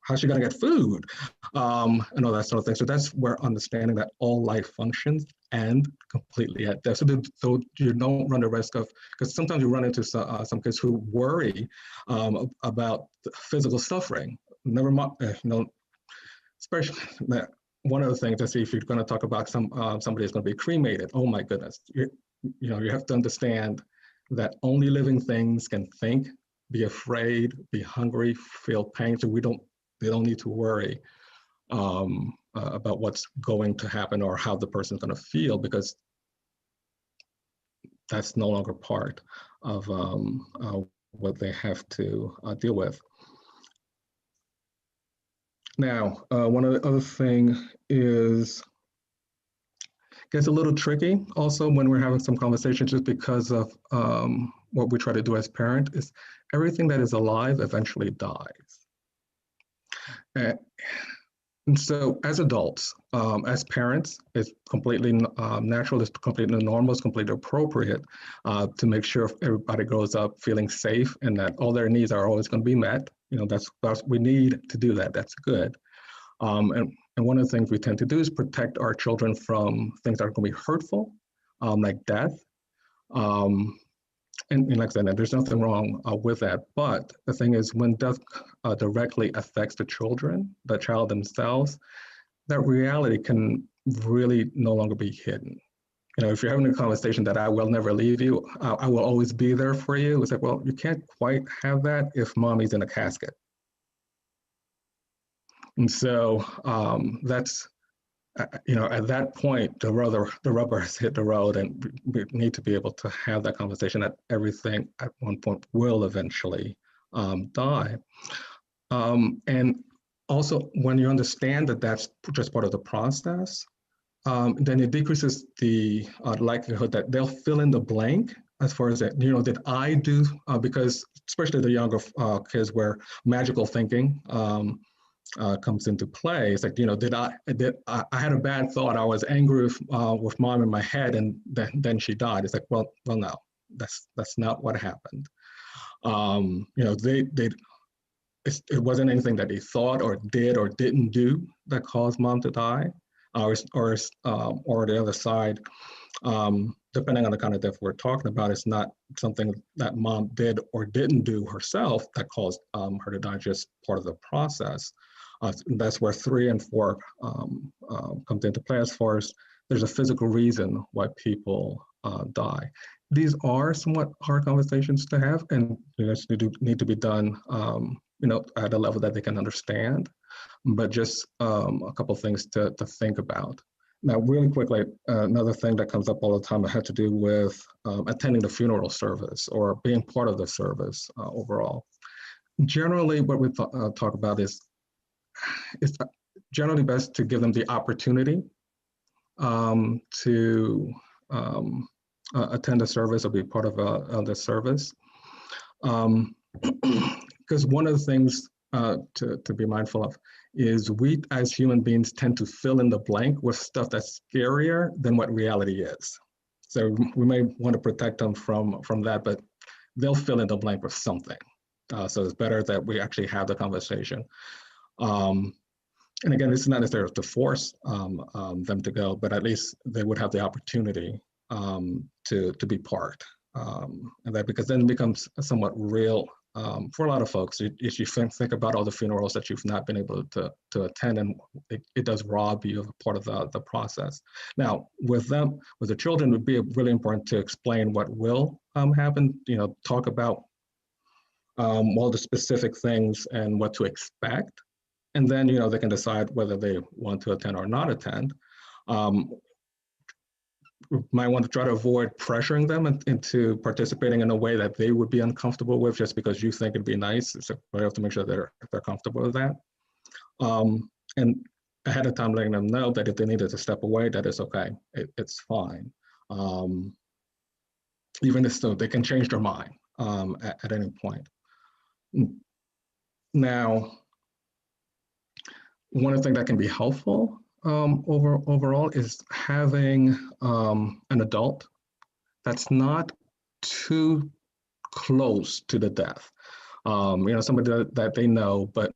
how's she going to get food? And all that sort of thing. So that's where understanding that all life functions end completely at death. So you don't run the risk of, because sometimes you run into some kids who worry about physical suffering. Never mind, especially that one of the things to see if you're going to talk about somebody is going to be cremated. Oh my goodness, you have to understand that only living things can think, be afraid, be hungry, feel pain. So they don't need to worry about what's going to happen or how the person's going to feel, because that's no longer part of what they have to deal with. Now, one of the other thing gets a little tricky also when we're having some conversations, just because of what we try to do as parents, is everything that is alive eventually dies. And so as adults, as parents, it's completely natural, it's completely normal, it's completely appropriate to make sure everybody grows up feeling safe and that all their needs are always going to be met. That's we need to do that. That's good. And one of the things we tend to do is protect our children from things that are going to be hurtful, like death. And like I said, there's nothing wrong with that. But the thing is, when death directly affects the child themselves, that reality can really no longer be hidden. If you're having a conversation that I will never leave you, I will always be there for you. It's like, well, you can't quite have that if mommy's in a casket. And so that's, at that point, the rubber has hit the road, and we need to be able to have that conversation that everything at one point will eventually die. And also, when you understand that that's just part of the process, then it decreases the likelihood that they'll fill in the blank as far as that, did I do, because especially the younger kids where magical thinking comes into play. It's like, I had a bad thought. I was angry with mom in my head, and then she died. It's like, well, no, that's not what happened. It wasn't anything that they thought or did or didn't do that caused mom to die, or the other side, depending on the kind of death we're talking about, it's not something that mom did or didn't do herself that caused her to die, just part of the process. That's where 3 and 4 comes into play, as far as there's a physical reason why people die. These are somewhat hard conversations to have, and need to be done at a level that they can understand, but just a couple of things to think about. Now, really quickly, another thing that comes up all the time had to do with attending the funeral service or being part of the service overall. Generally, what we talk about is it's generally best to give them the opportunity to attend a service or be part of the service. Because one of the things to be mindful of is we as human beings tend to fill in the blank with stuff that's scarier than what reality is. So we may want to protect them from that, but they'll fill in the blank with something. So it's better that we actually have the conversation. And again, this is not necessarily to force them to go, but at least they would have the opportunity to be part. And that, because then it becomes somewhat real for a lot of folks. If you think about all the funerals that you've not been able to attend, and it does rob you of a part of the process. Now, with the children, it would be really important to explain what will happen, talk about all the specific things and what to expect. And then, they can decide whether they want to attend or not attend. might want to try to avoid pressuring them into participating in a way that they would be uncomfortable with just because you think it'd be nice. So we have to make sure they're comfortable with that. And ahead of time letting them know that if they needed to step away, that is okay. It's fine. Even if so, they can change their mind at any point. Now, one of the things that can be helpful overall is having an adult that's not too close to the death. Somebody that they know, but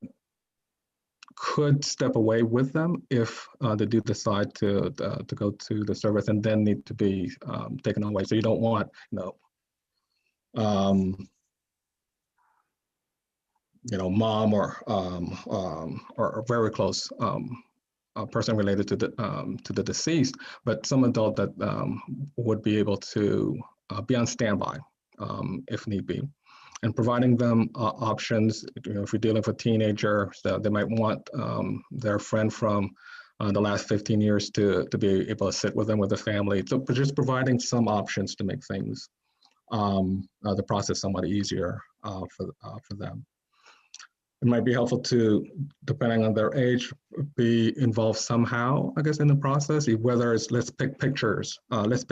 could step away with them if they do decide to go to the service and then need to be taken away. So you don't want, mom or a very close person related to the deceased, but some adult that would be able to be on standby if need be, and providing them options. If you're dealing with a teenager, so they might want their friend from the last 15 years to be able to sit with them with the family. So just providing some options to make things the process somewhat easier for them. It might be helpful to, depending on their age, be involved somehow, I guess, in the process, whether it's let's pick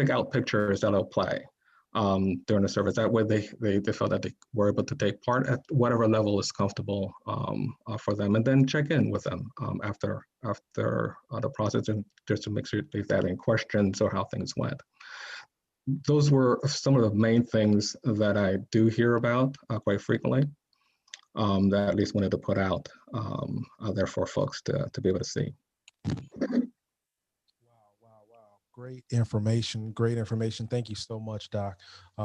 out pictures that'll play during the service. That way they felt that they were able to take part at whatever level is comfortable for them, and then check in with them after the process, and just to make sure if they had any questions or how things went. Those were some of the main things that I do hear about quite frequently. That I at least wanted to put out there for folks to be able to see. Wow. Great information. Thank you so much, Doc,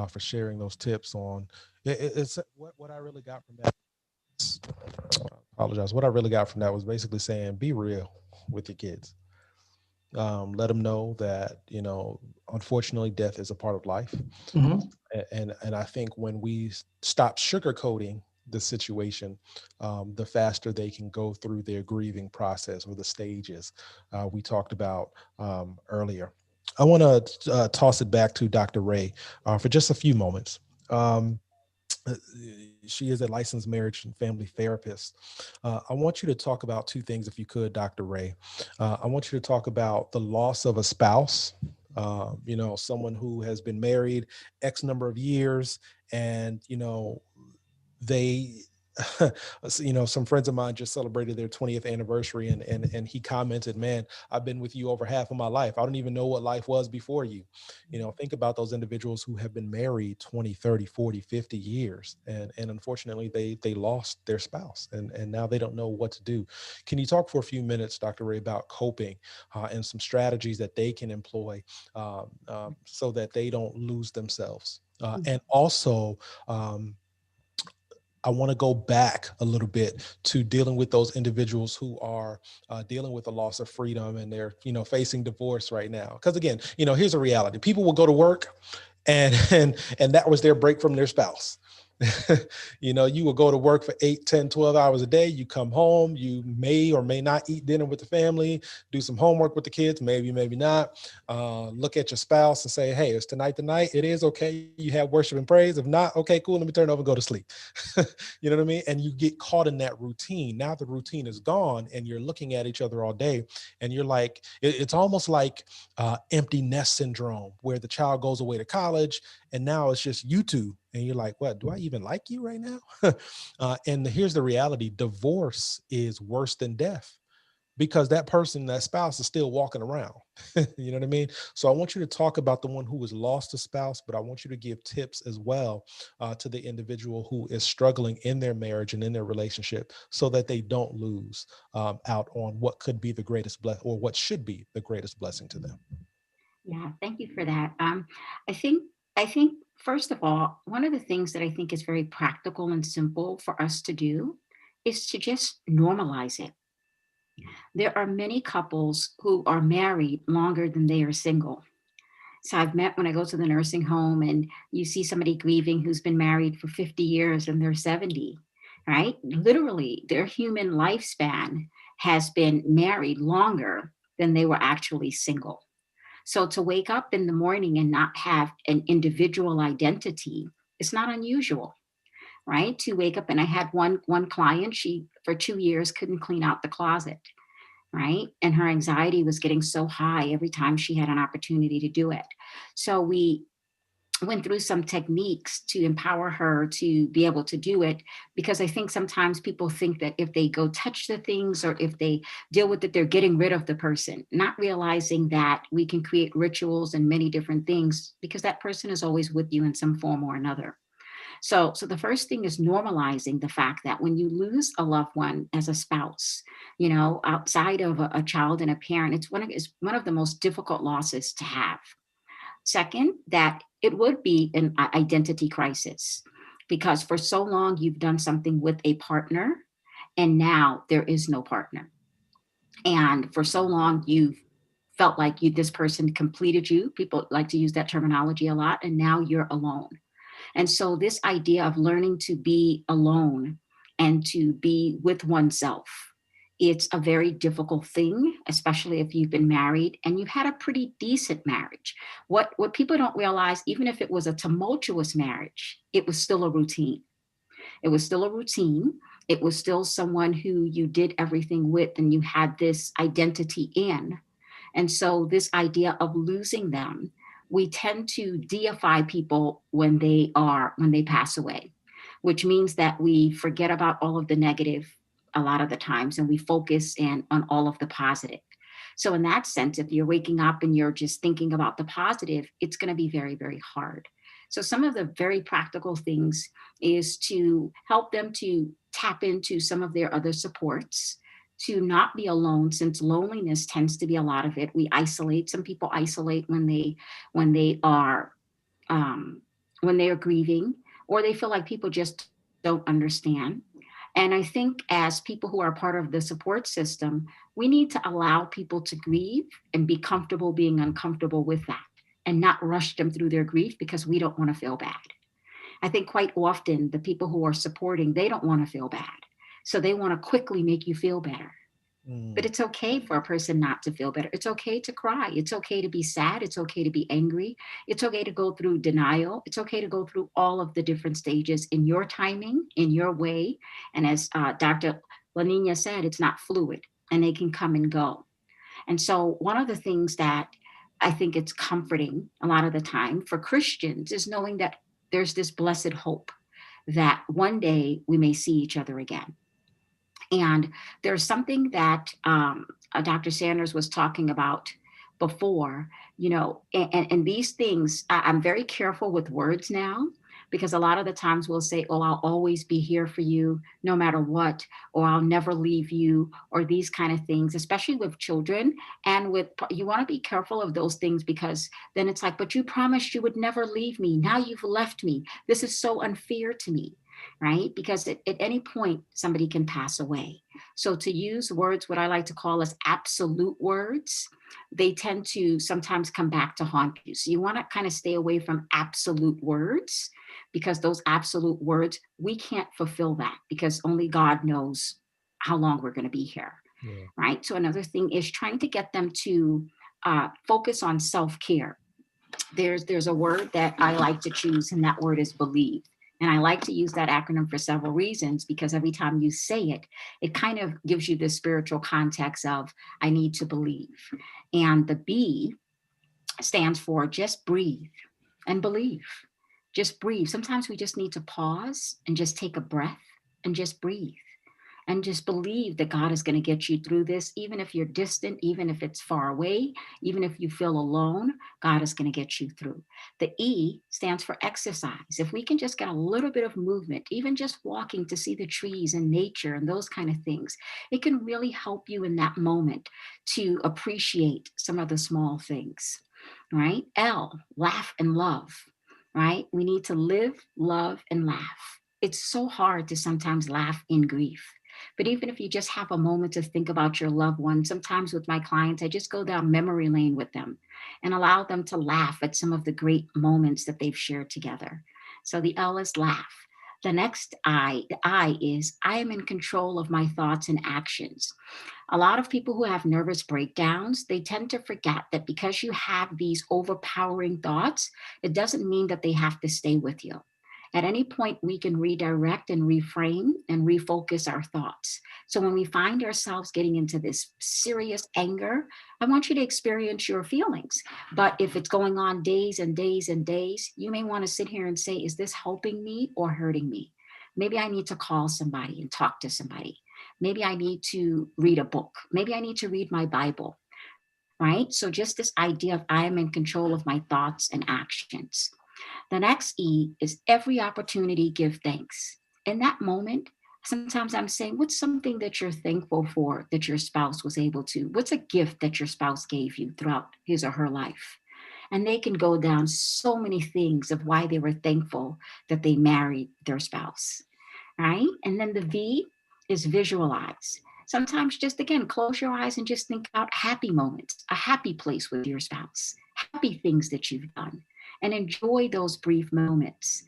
for sharing those tips on it's what I really got from that. Apologize. What I really got from that was basically saying, be real with your kids. Let them know that, unfortunately, death is a part of life. Mm-hmm. And I think when we stop sugarcoating the situation, the faster they can go through their grieving process or the stages we talked about earlier. I want to toss it back to Dr. Ray for just a few moments. She is a licensed marriage and family therapist. I want you to talk about two things, if you could, Dr. Ray. I want you to talk about the loss of a spouse, someone who has been married X number of years, and, they, some friends of mine just celebrated their 20th anniversary, and he commented, man, I've been with you over half of my life. I don't even know what life was before you. Think about those individuals who have been married 20, 30, 40, 50 years. And unfortunately, they lost their spouse, and now they don't know what to do. Can you talk for a few minutes, Dr. Ray, about coping and some strategies that they can employ so that they don't lose themselves? And also, I want to go back a little bit to dealing with those individuals who are dealing with the loss of freedom, and they're, facing divorce right now. Because again, here's a reality. People will go to work and that was their break from their spouse. You will go to work for 8, 10, 12 hours a day. You come home, you may or may not eat dinner with the family, do some homework with the kids, maybe not. Look at your spouse and say, hey, is tonight the night? It is. Okay. You have worship and praise. If not, okay, cool. Let me turn over and go to sleep. You know what I mean? And you get caught in that routine. Now the routine is gone and you're looking at each other all day, and you're like, it's almost like empty nest syndrome, where the child goes away to college and now it's just you two. And you're like, what, do I even like you right now? And here's the reality. Divorce is worse than death, because that person, that spouse, is still walking around. You know what I mean? So I want you to talk about the one who has lost a spouse, but I want you to give tips as well to the individual who is struggling in their marriage and in their relationship, so that they don't lose out on what could be the greatest blessing, or what should be the greatest blessing to them. Yeah, thank you for that. I think first of all, one of the things that I think is very practical and simple for us to do is to just normalize it. There are many couples who are married longer than they are single. So I've met, when I go to the nursing home and you see somebody grieving who's been married for 50 years and they're 70, right? Literally, their human lifespan has been married longer than they were actually single. So to wake up in the morning and not have an individual identity, it's not unusual, right? To wake up, and I had one client, she for 2 years couldn't clean out the closet, right? And her anxiety was getting so high every time she had an opportunity to do it. So we went through some techniques to empower her to be able to do it, because I think sometimes people think that if they go touch the things or if they deal with it, they're getting rid of the person, not realizing that we can create rituals and many different things because that person is always with you in some form or another. So the first thing is normalizing the fact that when you lose a loved one as a spouse, outside of a child and a parent, it's one of the most difficult losses to have. Second, that it would be an identity crisis because for so long you've done something with a partner and now there is no partner. And for so long you've felt like this person completed you. People like to use that terminology a lot, and now you're alone. And so this idea of learning to be alone and to be with oneself, it's a very difficult thing, especially if you've been married and you've had a pretty decent marriage. What people don't realize, even if it was a tumultuous marriage, it was still a routine. It was still a routine. It was still someone who you did everything with and you had this identity in. And so this idea of losing them, we tend to deify people when they pass away, which means that we forget about all of the negative a lot of the times and we focus on all of the positive. So in that sense, if you're waking up and you're just thinking about the positive, it's going to be very, very hard. So some of the very practical things is to help them to tap into some of their other supports, to not be alone, since loneliness tends to be a lot of it. We isolate. Some people isolate when they are grieving, or they feel like people just don't understand. And I think as people who are part of the support system, we need to allow people to grieve and be comfortable being uncomfortable with that and not rush them through their grief because we don't want to feel bad. I think quite often the people who are supporting, they don't want to feel bad. So they want to quickly make you feel better. But it's okay for a person not to feel better. It's okay to cry. It's okay to be sad. It's okay to be angry. It's okay to go through denial. It's okay to go through all of the different stages in your timing, in your way. And as Dr. Lanina said, it's not fluid and they can come and go. And so one of the things that I think it's comforting a lot of the time for Christians is knowing that there's this blessed hope that one day we may see each other again. And there's something that Dr. Sanders was talking about before, and these things, I'm very careful with words now, because a lot of the times we'll say, oh, I'll always be here for you no matter what, or I'll never leave you, or these kind of things, especially with children. And you want to be careful of those things, because then it's like, but you promised you would never leave me. Now you've left me. This is so unfair to me. Right? Because at any point, somebody can pass away. So to use words, what I like to call as absolute words, they tend to sometimes come back to haunt you. So you want to kind of stay away from absolute words, because those absolute words, we can't fulfill that, because only God knows how long we're going to be here. Yeah. Right? So another thing is trying to get them to focus on self-care. There's a word that I like to choose, and that word is believe. And I like to use that acronym for several reasons, because every time you say it, it kind of gives you this spiritual context of, I need to believe. And the B stands for just breathe and believe. Just breathe. Sometimes we just need to pause and just take a breath and just breathe. And just believe that God is going to get you through this, even if you're distant, even if it's far away, even if you feel alone, God is going to get you through. The E stands for exercise. If we can just get a little bit of movement, even just walking to see the trees and nature and those kind of things, it can really help you in that moment to appreciate some of the small things, right? L, laugh and love, right? We need to live, love, and laugh. It's so hard to sometimes laugh in grief. But even if you just have a moment to think about your loved one, sometimes with my clients, I just go down memory lane with them and allow them to laugh at some of the great moments that they've shared together. So the L is laugh. The next I, the I is, I am in control of my thoughts and actions. A lot of people who have nervous breakdowns, they tend to forget that because you have these overpowering thoughts, it doesn't mean that they have to stay with you. At any point, we can redirect and reframe and refocus our thoughts. So when we find ourselves getting into this serious anger, I want you to experience your feelings. But if it's going on days and days and days, you may want to sit here and say, is this helping me or hurting me? Maybe I need to call somebody and talk to somebody. Maybe I need to read a book. Maybe I need to read my Bible, right? So just this idea of I am in control of my thoughts and actions. The next E is every opportunity, give thanks. In that moment, sometimes I'm saying, what's something that you're thankful for that your spouse was able to? What's a gift that your spouse gave you throughout his or her life? And they can go down so many things of why they were thankful that they married their spouse, right? And then the V is visualize. Sometimes just again, close your eyes and just think about happy moments, a happy place with your spouse, happy things that you've done, and enjoy those brief moments,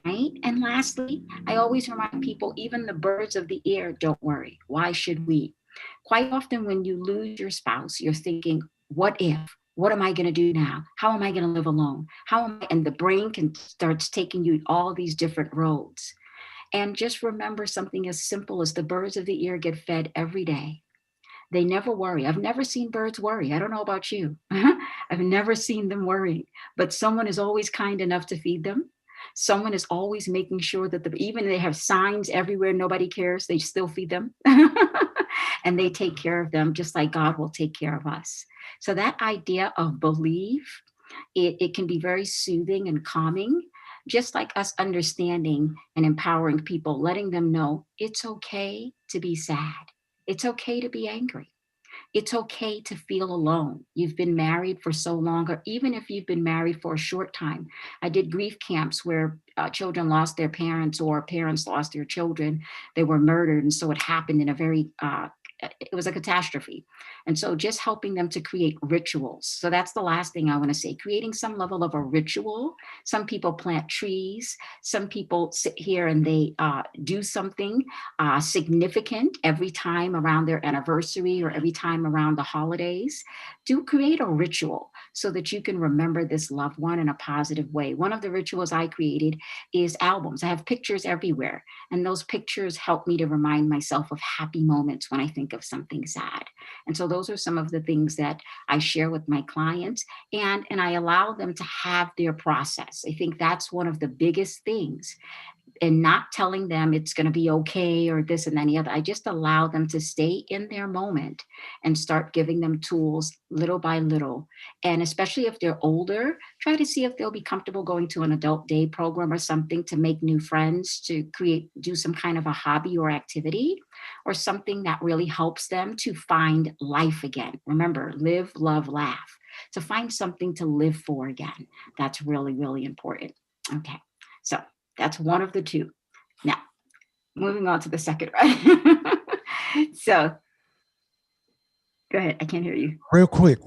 right? And lastly, I always remind people, even the birds of the air, don't worry. Why should we? Quite often when you lose your spouse, you're thinking, what if? What am I going to do now? How am I going to live alone? How am I? And the brain can starts taking you all these different roads. And just remember something as simple as the birds of the air get fed every day. They never worry. I've never seen birds worry. I don't know about you. I've never seen them worry, but someone is always kind enough to feed them. Someone is always making sure that even they have signs everywhere, nobody cares, they still feed them. And they take care of them just like God will take care of us. So that idea of believe, it can be very soothing and calming, just like us understanding and empowering people, letting them know it's okay to be sad. It's okay to be angry. It's okay to feel alone. You've been married for so long, or even if you've been married for a short time. I did grief camps where children lost their parents or parents lost their children. They were murdered. And so it happened in a very it was a catastrophe. And so just helping them to create rituals. So that's the last thing I want to say, creating some level of a ritual. Some people plant trees. Some people sit here and they do something significant every time around their anniversary or every time around the holidays. Do create a ritual so that you can remember this loved one in a positive way. One of the rituals I created is albums. I have pictures everywhere. And those pictures help me to remind myself of happy moments when I think of something sad. And so those are some of the things that I share with my clients, and I allow them to have their process. I think that's one of the biggest things. And not telling them it's going to be okay or this and any other. I just allow them to stay in their moment and start giving them tools little by little. And especially if they're older, try to see if they'll be comfortable going to an adult day program or something to make new friends, to do some kind of a hobby or activity or something that really helps them to find life again. Remember, live, love, laugh. To find something to live for again. That's really, really important. Okay, so that's one of the two. Now, moving on to the second, right? So, go ahead. I can't hear you. Real quick.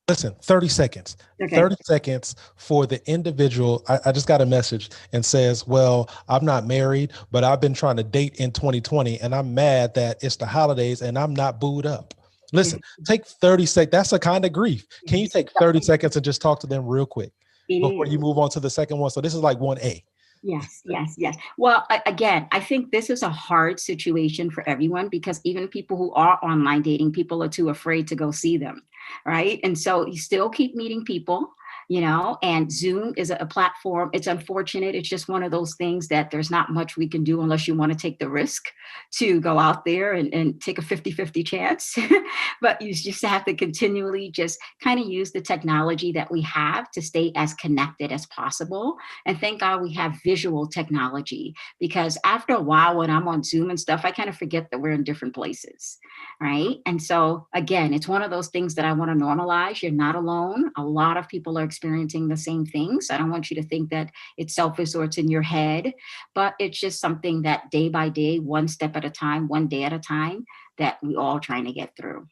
Listen, 30 seconds. Okay. 30 seconds for the individual. I just got a message and says, well, I'm not married, but I've been trying to date in 2020 and I'm mad that it's the holidays and I'm not booed up. Listen, take 30 seconds. That's a kind of grief. Can you take 30 seconds and just talk to them real quick before you move on to the second one? So this is like 1A. Yes. Well, again, I think this is a hard situation for everyone because even people who are online dating, people are too afraid to go see them, right? And so you still keep meeting people, and Zoom is a platform. It's unfortunate. It's just one of those things that there's not much we can do unless you want to take the risk to go out there and take a 50-50 chance. But you just have to continually just kind of use the technology that we have to stay as connected as possible. And thank God we have visual technology, because after a while when I'm on Zoom and stuff, I kind of forget that we're in different places, right? And so again, it's one of those things that I want to normalize. You're not alone. A lot of people are experiencing the same things. I don't want you to think that it's selfish or it's in your head, but it's just something that day by day, one step at a time, one day at a time, that we all trying to get through.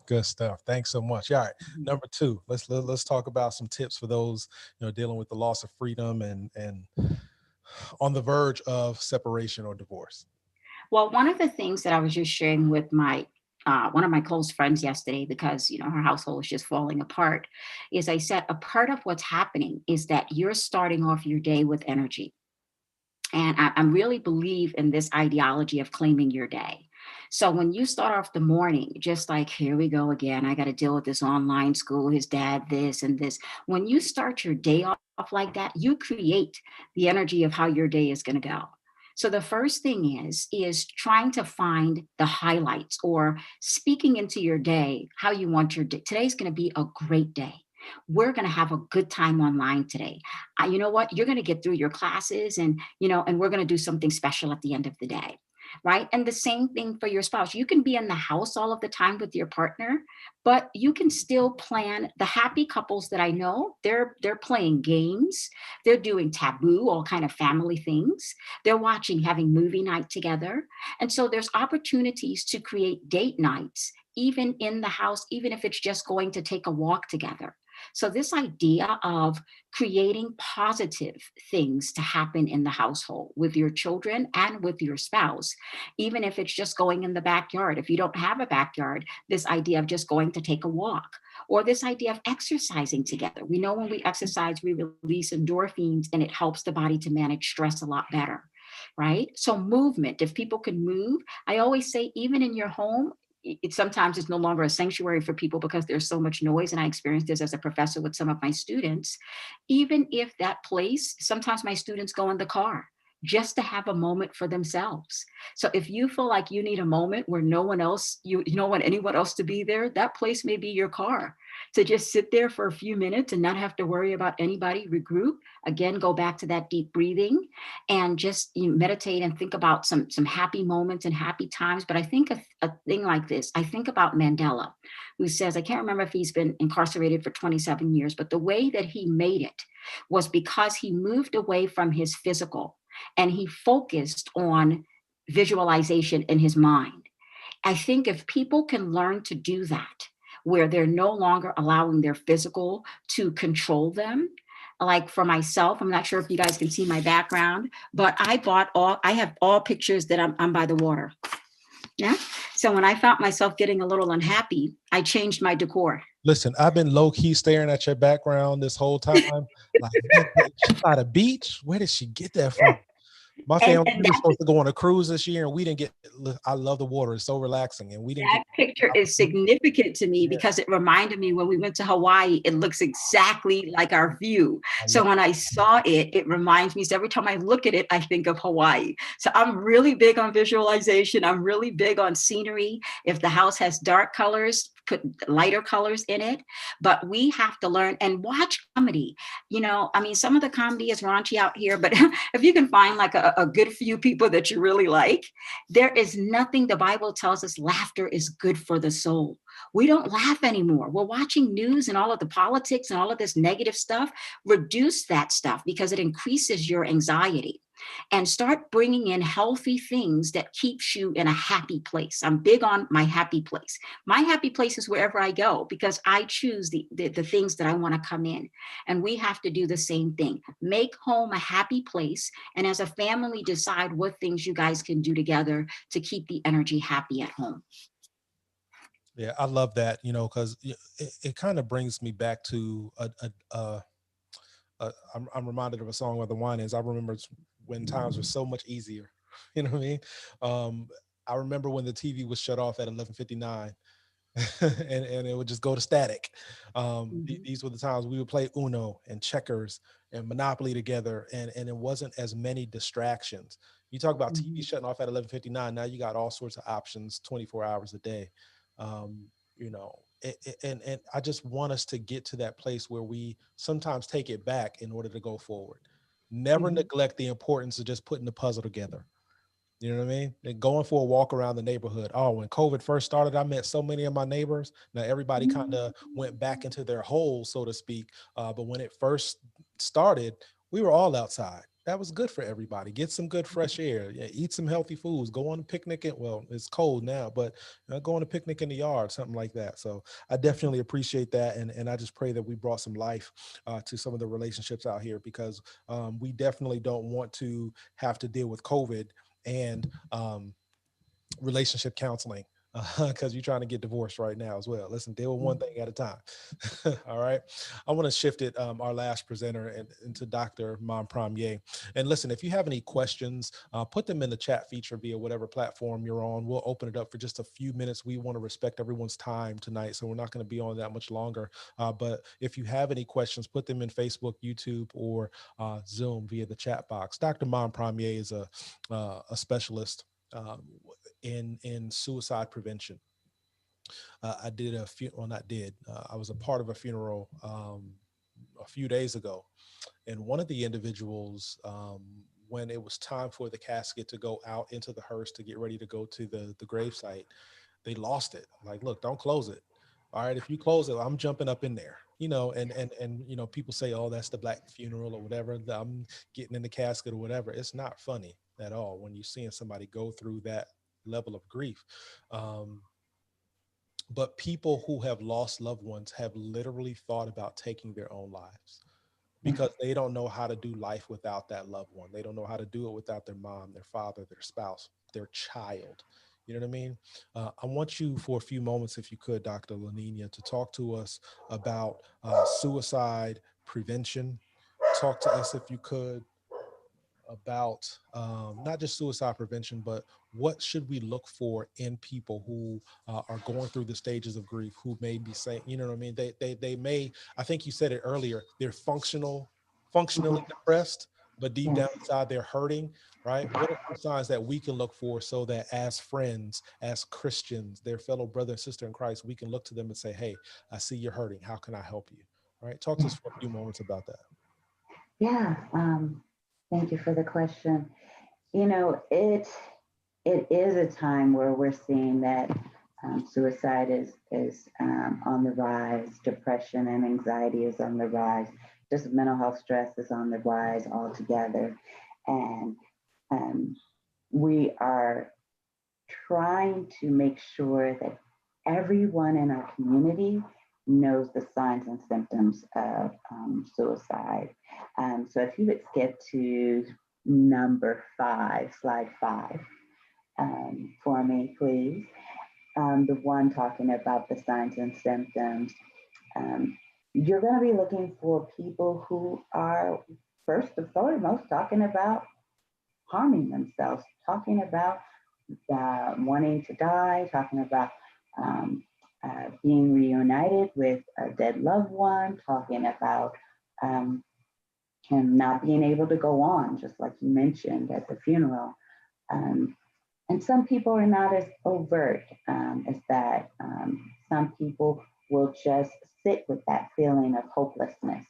Good stuff. Thanks so much. All right. Number 2, let's talk about some tips for those, dealing with the loss of freedom and on the verge of separation or divorce. Well, one of the things that I was just sharing with my one of my close friends yesterday, because, you know, her household is just falling apart, is I said, a part of what's happening is that you're starting off your day with energy. And I really believe in this ideology of claiming your day. So when you start off the morning, just like, here we go again, I got to deal with this online school, his dad, this and this. When you start your day off like that, you create the energy of how your day is going to go. So the first thing is trying to find the highlights, or speaking into your day, how you want your day. Today's going to be a great day. We're going to have a good time online today. You know what? You're going to get through your classes, and, you know, and we're going to do something special at the end of the day. Right. And the same thing for your spouse. You can be in the house all of the time with your partner, but you can still plan. The happy couples that I know, they're playing games, they're doing taboo, all kind of family things. They're watching, having movie night together. And so there's opportunities to create date nights, even in the house, even if it's just going to take a walk together. So this idea of creating positive things to happen in the household with your children and with your spouse, even if it's just going in the backyard. If you don't have a backyard, this idea of just going to take a walk, or this idea of exercising together. We know when we exercise, we release endorphins, and it helps the body to manage stress a lot better. Right? So movement, if people can move, I always say, even in your home, sometimes it's no longer a sanctuary for people because there's so much noise. And I experienced this as a professor with some of my students. Even if that place, sometimes my students go in the car just to have a moment for themselves. So if you feel like you need a moment where no one else, you don't want anyone else to be there, that place may be your car, to just sit there for a few minutes and not have to worry about anybody. Regroup, again, go back to that deep breathing, and just, you know, meditate and think about some happy moments and happy times. But I think a thing like this, I think about Mandela, who says, I can't remember if he's been incarcerated for 27 years, but the way that he made it was because he moved away from his physical and he focused on visualization in his mind. I think if people can learn to do that, where they're no longer allowing their physical to control them. Like for myself, I'm not sure if you guys can see my background, but I have all pictures that I'm by the water. Yeah. So when I found myself getting a little unhappy, I changed my decor. Listen, I've been low key staring at your background this whole time. Like, she's by the beach. Where did she get that from? My family, we were supposed to go on a cruise this year, and we didn't get. I love the water; it's so relaxing, and we didn't. That picture is significant to me because it reminded me when we went to Hawaii. It looks exactly like our view. So when I saw it, it reminds me. So every time I look at it, I think of Hawaii. So I'm really big on visualization. I'm really big on scenery. If the house has dark colors, put lighter colors in it. But we have to learn and watch comedy. You know, I mean, some of the comedy is raunchy out here, but if you can find like a good few people that you really like, there is nothing. The Bible tells us laughter is good for the soul. We don't laugh anymore. We're watching news and all of the politics and all of this negative stuff. Reduce that stuff because it increases your anxiety. And start bringing in healthy things that keeps you in a happy place. I'm big on my happy place. My happy place is wherever I go because I choose the things that I want to come in. And we have to do the same thing. Make home a happy place. And as a family, decide what things you guys can do together to keep the energy happy at home. Yeah, I love that, you know, because it kind of brings me back to I'm reminded of a song where the wine is. I remember when times were so much easier. You know what I mean? I remember when the TV was shut off at 11:59 and it would just go to static. These were the times we would play Uno and checkers and Monopoly together, and it wasn't as many distractions. You talk about TV shutting off at 11:59. Now you got all sorts of options 24 hours a day. You know, and I just want us to get to that place where we sometimes take it back in order to go forward. Never neglect the importance of just putting the puzzle together. You know what I mean? And going for a walk around the neighborhood. Oh, when COVID first started, I met so many of my neighbors. Now everybody kind of went back into their hole, so to speak. But when it first started, we were all outside. That was good for everybody. Get some good fresh air. Yeah, eat some healthy foods. Go on a picnic. Well, it's cold now, but go on a picnic in the yard, something like that. So I definitely appreciate that. And I just pray that we brought some life to some of the relationships out here, because we definitely don't want to have to deal with COVID and relationship counseling because you're trying to get divorced right now as well. Listen, deal with one thing at a time. All right. I want to shift it, our last presenter, into Dr. Mompremier. And listen, if you have any questions, put them in the chat feature via whatever platform you're on. We'll open it up for just a few minutes. We want to respect everyone's time tonight, so we're not going to be on that much longer. But if you have any questions, put them in Facebook, YouTube, or Zoom via the chat box. Dr. Mompremier is a specialist in suicide prevention. I did a few, well, not did, I was a part of a funeral a few days ago. And one of the individuals, when it was time for the casket to go out into the hearse to get ready to go to the gravesite, they lost it. Like, look, don't close it. All right, if you close it, I'm jumping up in there, you know, and you know, people say, oh, that's the black funeral or whatever, I'm getting in the casket or whatever. It's not funny at all when you're seeing somebody go through that level of grief. But people who have lost loved ones have literally thought about taking their own lives because they don't know how to do life without that loved one. They don't know how to do it without their mom, their father, their spouse, their child. You know what I mean? I want you for a few moments, if you could, Dr. Laninia, to talk to us about suicide prevention. Talk to us, if you could, about not just suicide prevention, but what should we look for in people who are going through the stages of grief, who may be saying, you know what I mean? They may, I think you said it earlier, they're functionally depressed, but deep down inside they're hurting, right? What are some signs that we can look for so that as friends, as Christians, their fellow brother and sister in Christ, we can look to them and say, hey, I see you're hurting. How can I help you? All right. Talk to us for a few moments about that. Yeah. Thank you for the question. You know, it is a time where we're seeing that suicide is on the rise, depression and anxiety is on the rise, just mental health stress is on the rise altogether. And we are trying to make sure that everyone in our community knows the signs and symptoms of suicide. So if you would skip to number 5, slide 5, for me, please. The one talking about the signs and symptoms. You're going to be looking for people who are, first and foremost, talking about harming themselves, talking about wanting to die, talking about being reunited with a dead loved one, talking about him not being able to go on, just like you mentioned at the funeral. And some people are not as overt as that. Some people will just sit with that feeling of hopelessness,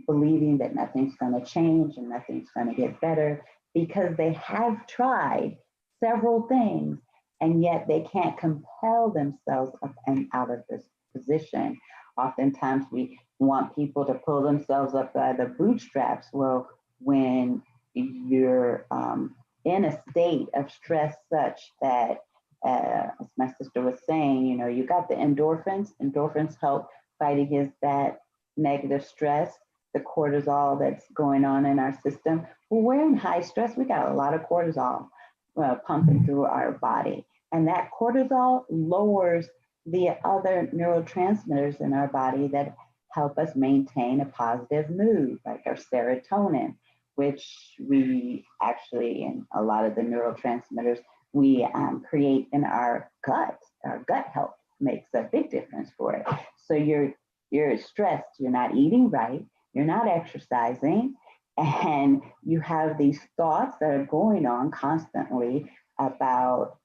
believing that nothing's going to change and nothing's going to get better because they have tried several things and yet they can't compel themselves up and out of this position. Oftentimes we want people to pull themselves up by the bootstraps. Well, when you're in a state of stress such that, as my sister was saying, you know, you got the endorphins help fight against that negative stress, the cortisol that's going on in our system. When we're in high stress, we got a lot of cortisol pumping through our body. And that cortisol lowers the other neurotransmitters in our body that help us maintain a positive mood, like our serotonin, which we actually, in a lot of the neurotransmitters, we create in our gut. Our gut health makes a big difference for it. So you're stressed, you're not eating right, you're not exercising, and you have these thoughts that are going on constantly about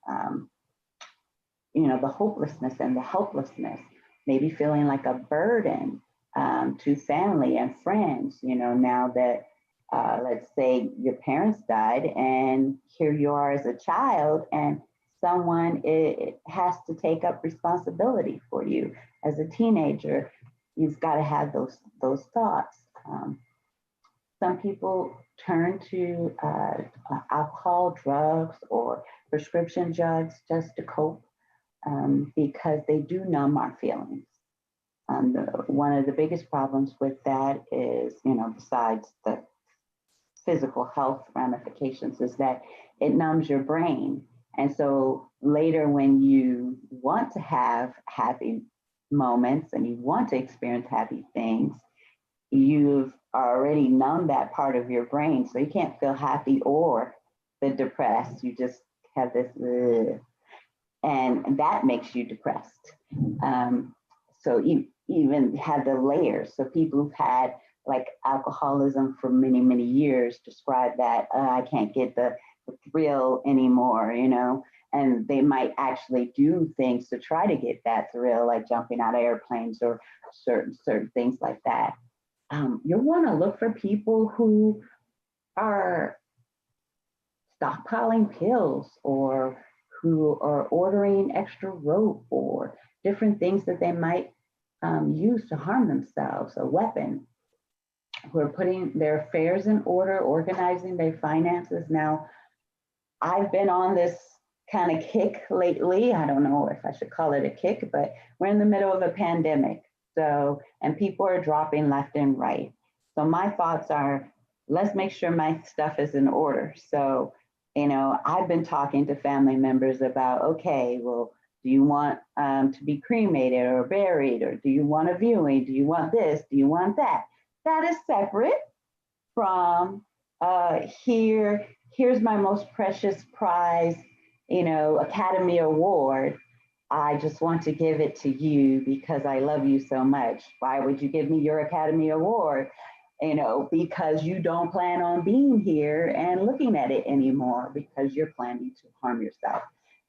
the hopelessness and the helplessness, maybe feeling like a burden to family and friends, now that let's say your parents died and here you are as a child and someone has to take up responsibility for you. As a teenager, you've got to have those thoughts. Some people turn to alcohol, drugs, or prescription drugs just to cope because they do numb our feelings. One of the biggest problems with that is, besides the physical health ramifications, is that it numbs your brain And so later, when you want to have happy moments and you want to experience happy things, you've already numbed that part of your brain. So you can't feel happy or the depressed. You just have this, and that makes you depressed. So you even have the layers. So people who've had like alcoholism for many, many years describe that, I can't get the thrill anymore, you know, and they might actually do things to try to get that thrill, like jumping out of airplanes or certain things like that. You'll want to look for people who are stockpiling pills or who are ordering extra rope or different things that they might use to harm themselves, a weapon, who are putting their affairs in order, organizing their finances. Now, I've been on this kind of kick lately. I don't know if I should call it a kick, but we're in the middle of a pandemic. So, and people are dropping left and right. So my thoughts are, let's make sure my stuff is in order. So, you know, I've been talking to family members about, okay, well, do you want to be cremated or buried, or do you want a viewing? Do you want this? Do you want that? That is separate from here's my most precious prize, you know, Academy Award. I just want to give it to you because I love you so much. Why would you give me your Academy Award? You know, because you don't plan on being here and looking at it anymore because you're planning to harm yourself.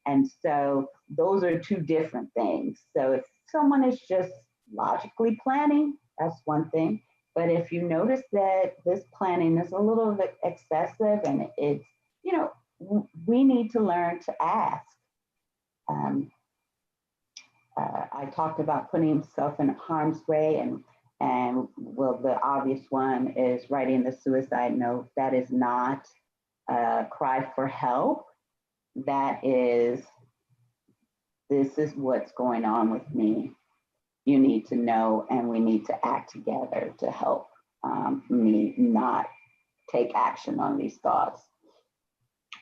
And so those are two different things. So if someone is just logically planning, that's one thing. But if you notice that this planning is a little bit excessive and it's, you know, we need to learn to ask. I talked about putting himself in harm's way, and well, the obvious one is writing the suicide note. That is not a cry for help. That is, this is what's going on with me. You need to know, and we need to act together to help me not take action on these thoughts.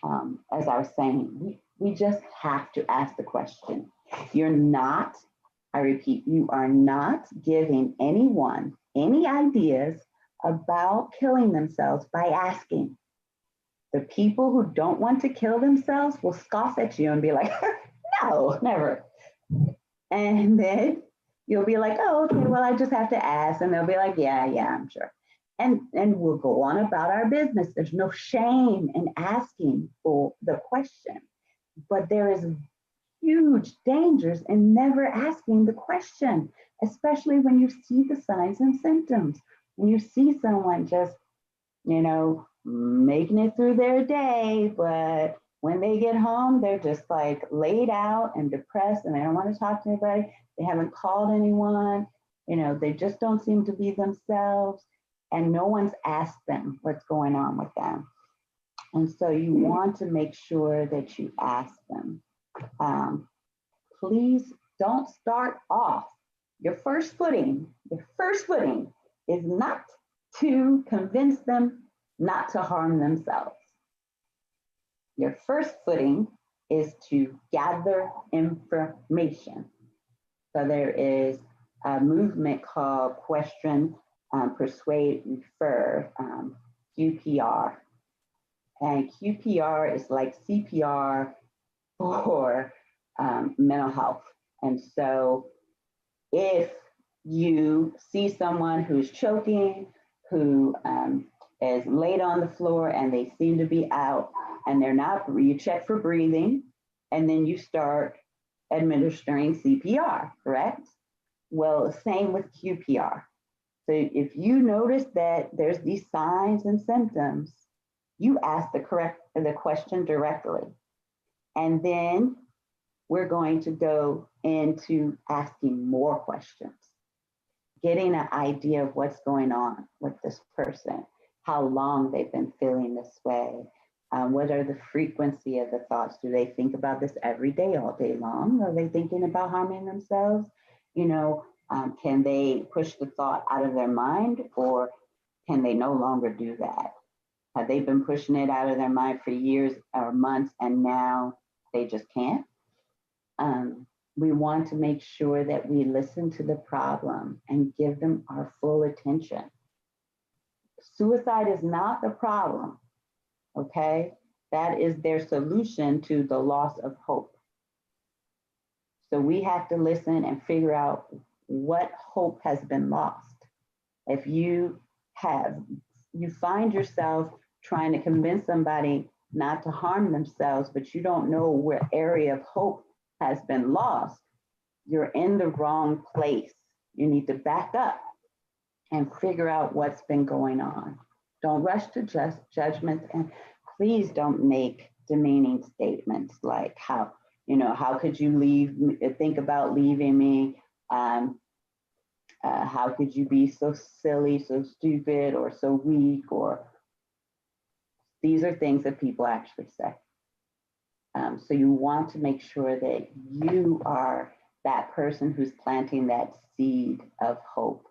As I was saying, we just have to ask the question. You're not, I repeat, you are not giving anyone any ideas about killing themselves by asking. The people who don't want to kill themselves will scoff at you and be like, no, never. And then you'll be like, oh, okay, well, I just have to ask. And they'll be like, yeah, I'm sure. And we'll go on about our business. There's no shame in asking for the question, but there is huge dangers in never asking the question, especially when you see the signs and symptoms. When you see someone just, you know, making it through their day, but when they get home, they're just like laid out and depressed and they don't want to talk to anybody. They haven't called anyone, you know, they just don't seem to be themselves, and no one's asked them what's going on with them. And so you want to make sure that you ask them. Please don't start off. Your first footing is not to convince them not to harm themselves. Your first footing is to gather information. So there is a movement called Question, Persuade, Refer, QPR. And QPR is like CPR for mental health. And so if you see someone who's choking, who is laid on the floor and they seem to be out and they're not, you check for breathing and then you start administering CPR, correct? Well, same with QPR. So if you notice that there's these signs and symptoms, you ask the question directly. And then we're going to go into asking more questions, getting an idea of what's going on with this person, how long they've been feeling this way, what are the frequency of the thoughts? Do they think about this every day, all day long? Are they thinking about harming themselves? You know, can they push the thought out of their mind, or can they no longer do that? Have they been pushing it out of their mind for years or months, and now they just can't. We want to make sure that we listen to the problem and give them our full attention. Suicide is not the problem, okay? That is their solution to the loss of hope. So we have to listen and figure out what hope has been lost. If you find yourself trying to convince somebody not to harm themselves, but you don't know where area of hope has been lost, you're in the wrong place. You need to back up and figure out what's been going on. Don't rush to judgments, and please don't make demeaning statements like how could you think about leaving me? How could you be so silly, so stupid, or so weak? Or these are things that people actually say. So you want to make sure that you are that person who's planting that seed of hope.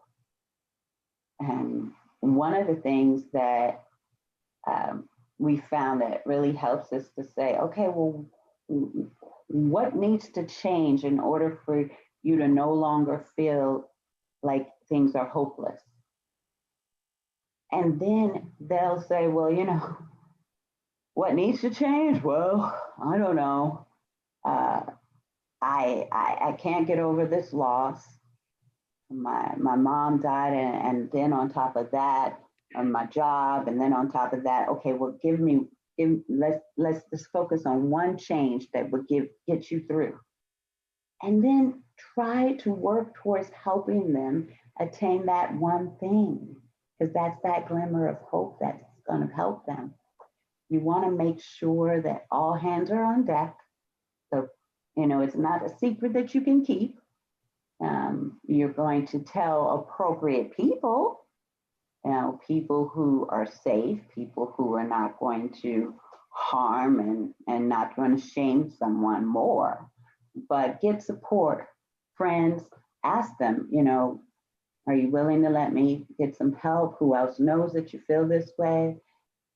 And one of the things that we found that really helps us to say, okay, well, what needs to change in order for you to no longer feel like things are hopeless? And then they'll say, well, what needs to change? Well, I don't know. I can't get over this loss. My mom died, and then on top of that, my job, and then on top of that, okay, well, let's just focus on one change that would get you through. And then try to work towards helping them attain that one thing, because that's that glimmer of hope that's going to help them. You want to make sure that all hands are on deck. So, it's not a secret that you can keep. You're going to tell appropriate people, people who are safe, people who are not going to harm and not going to shame someone more. But get support, friends, ask them, are you willing to let me get some help? Who else knows that you feel this way?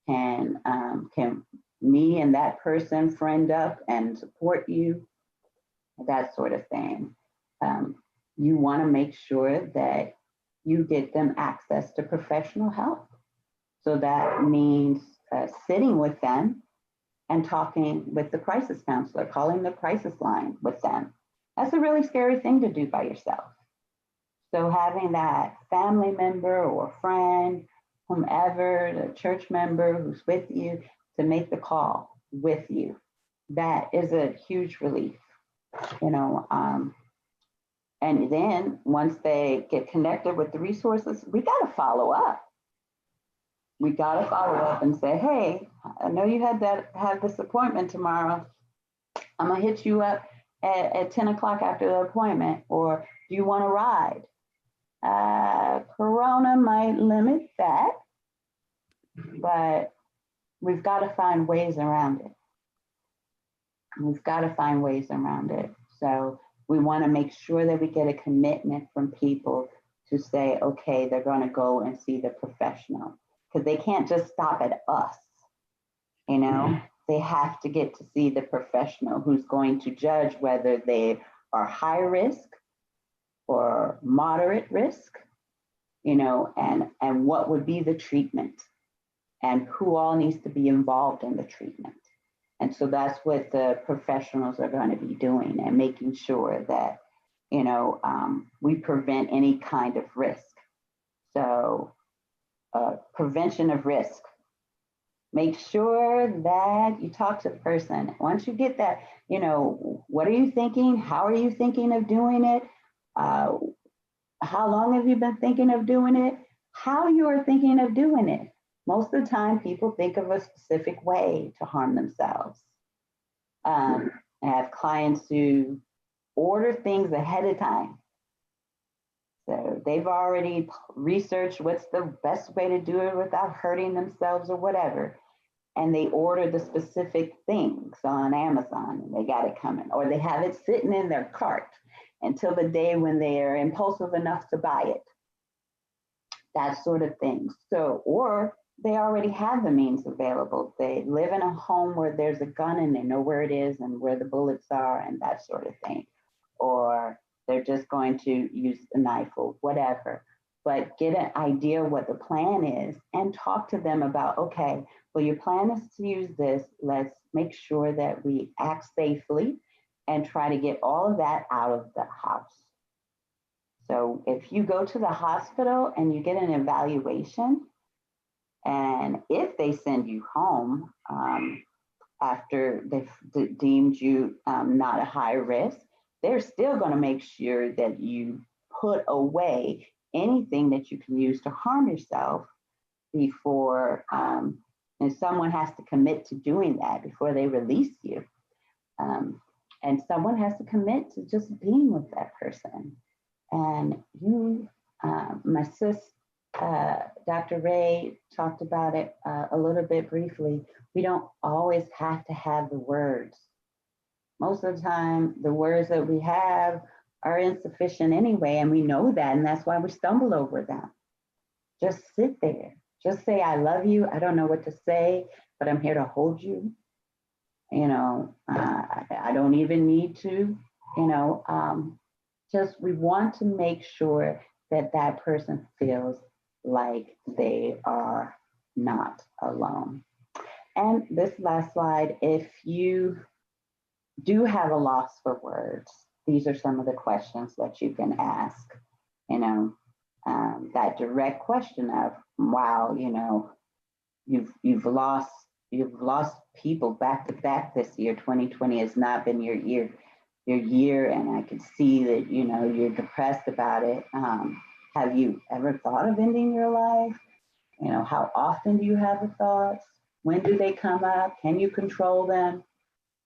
Can me and that person friend up and support you? That sort of thing. You want to make sure that you get them access to professional help. So that means sitting with them and talking with the crisis counselor, calling the crisis line with them. That's a really scary thing to do by yourself. So having that family member or friend, whomever, the church member who's with you, to make the call with you, that is a huge relief, and then once they get connected with the resources, we got to follow up. We got to follow up and say, hey, I know you have this appointment tomorrow. I'm going to hit you up at 10 o'clock after the appointment, or do you want to ride? Corona might limit that, but we've got to find ways around it. So we want to make sure that we get a commitment from people to say, okay, they're going to go and see the professional, because they can't just stop at us. They have to get to see the professional who's going to judge whether they are high risk or moderate risk, and what would be the treatment and who all needs to be involved in the treatment. And so that's what the professionals are going to be doing, and making sure that, we prevent any kind of risk. So prevention of risk. Make sure that you talk to the person. Once you get that, what are you thinking? How are you thinking of doing it? How long have you been thinking of doing it? How you are thinking of doing it. Most of the time, people think of a specific way to harm themselves. I have clients who order things ahead of time. So they've already researched what's the best way to do it without hurting themselves or whatever. And they order the specific things on Amazon, and they got it coming. Or they have it sitting in their cart until the day when they are impulsive enough to buy it. That sort of thing. So, or they already have the means available. They live in a home where there's a gun and they know where it is and where the bullets are and that sort of thing. Or they're just going to use the knife or whatever. But get an idea what the plan is and talk to them about, okay, well, your plan is to use this. Let's make sure that we act safely and try to get all of that out of the house. So if you go to the hospital and you get an evaluation, and if they send you home after they've deemed you not a high risk, they're still going to make sure that you put away anything that you can use to harm yourself before, and someone has to commit to doing that before they release you. And someone has to commit to just being with that person. And you, my sis, Dr. Ray talked about it a little bit briefly. We don't always have to have the words. Most of the time, the words that we have are insufficient anyway, and we know that, and that's why we stumble over them. Just sit there. Just say, I love you. I don't know what to say, but I'm here to hold you. You know, I don't even need to, you know, just we want to make sure that that person feels like they are not alone. And this last slide, if you do have a loss for words, these are some of the questions that you can ask. You know, that direct question of, wow, you know, you've lost people back to back this year. 2020 has not been your year, and I can see that, you know, you're depressed about it. Have you ever thought of ending your life? You know, how often do you have the thoughts? When do they come up? Can you control them?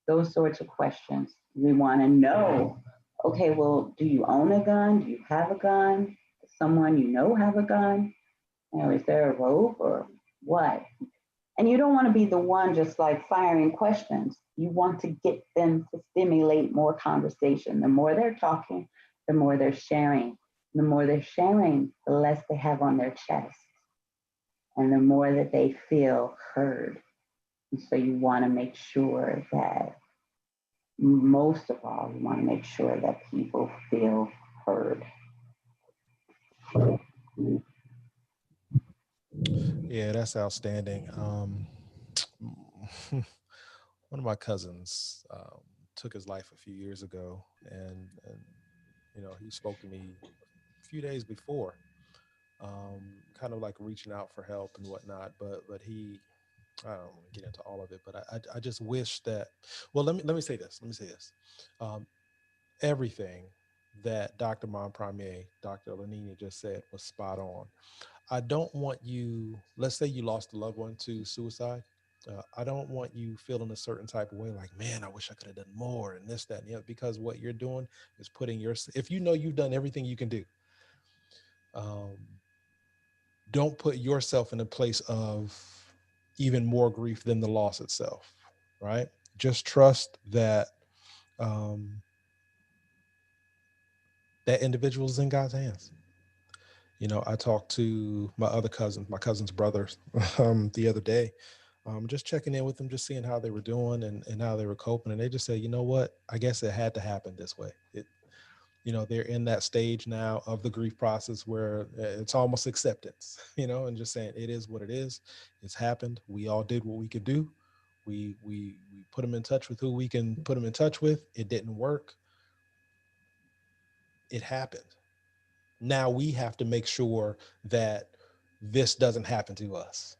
Those sorts of questions. We want to know, okay, well, do you own a gun? Do you have a gun? Does someone you know have a gun? You know, is there a rope or what? And you don't want to be the one just like firing questions. You want to get them to stimulate more conversation. The more they're talking, the more they're sharing. The more they're sharing, the less they have on their chest. And the more that they feel heard. And so you want to make sure that, most of all, you want to make sure that people feel heard. Yeah, that's outstanding. One of my cousins took his life a few years ago, and you know, he spoke to me a few days before, kind of like reaching out for help and whatnot. But he, I don't want to get into all of it, but I just wish that. Well, let me say this. Let me say this. Um, Everything that Dr. Monpremier, Dr. Lanini just said was spot on. I don't want you, let's say you lost a loved one to suicide. I don't want you feeling a certain type of way, like, man, I wish I could have done more and this, that, and the other, because what you're doing is putting your, if you know you've done everything you can do, um, don't put yourself in a place of even more grief than the loss itself, right? Just trust that that individual is in God's hands. You know, I talked to my other cousin, my cousin's brothers, the other day, just checking in with them, just seeing how they were doing and how they were coping. And they just said, you know what, I guess it had to happen this way. You know, they're in that stage now of the grief process where it's almost acceptance, you know, and just saying it is what it is. It's happened. We all did what we could do. We put them in touch with who we can put them in touch with. It didn't work. It happened. Now we have to make sure that this doesn't happen to us,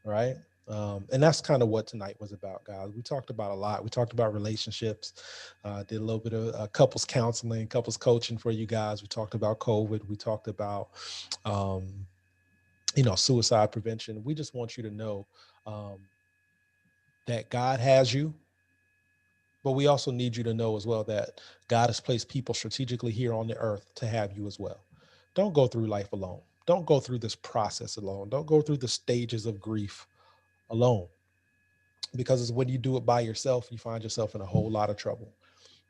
right? And that's kind of what tonight was about, guys. We talked about a lot. We talked about relationships, did a little bit of couples counseling, couples coaching for you guys. We talked about COVID. We talked about, you know, suicide prevention. We just want you to know that God has you, but we also need you to know as well that God has placed people strategically here on the earth to have you as well. Don't go through life alone. Don't go through this process alone. Don't go through the stages of grief alone, because it's when you do it by yourself, you find yourself in a whole lot of trouble.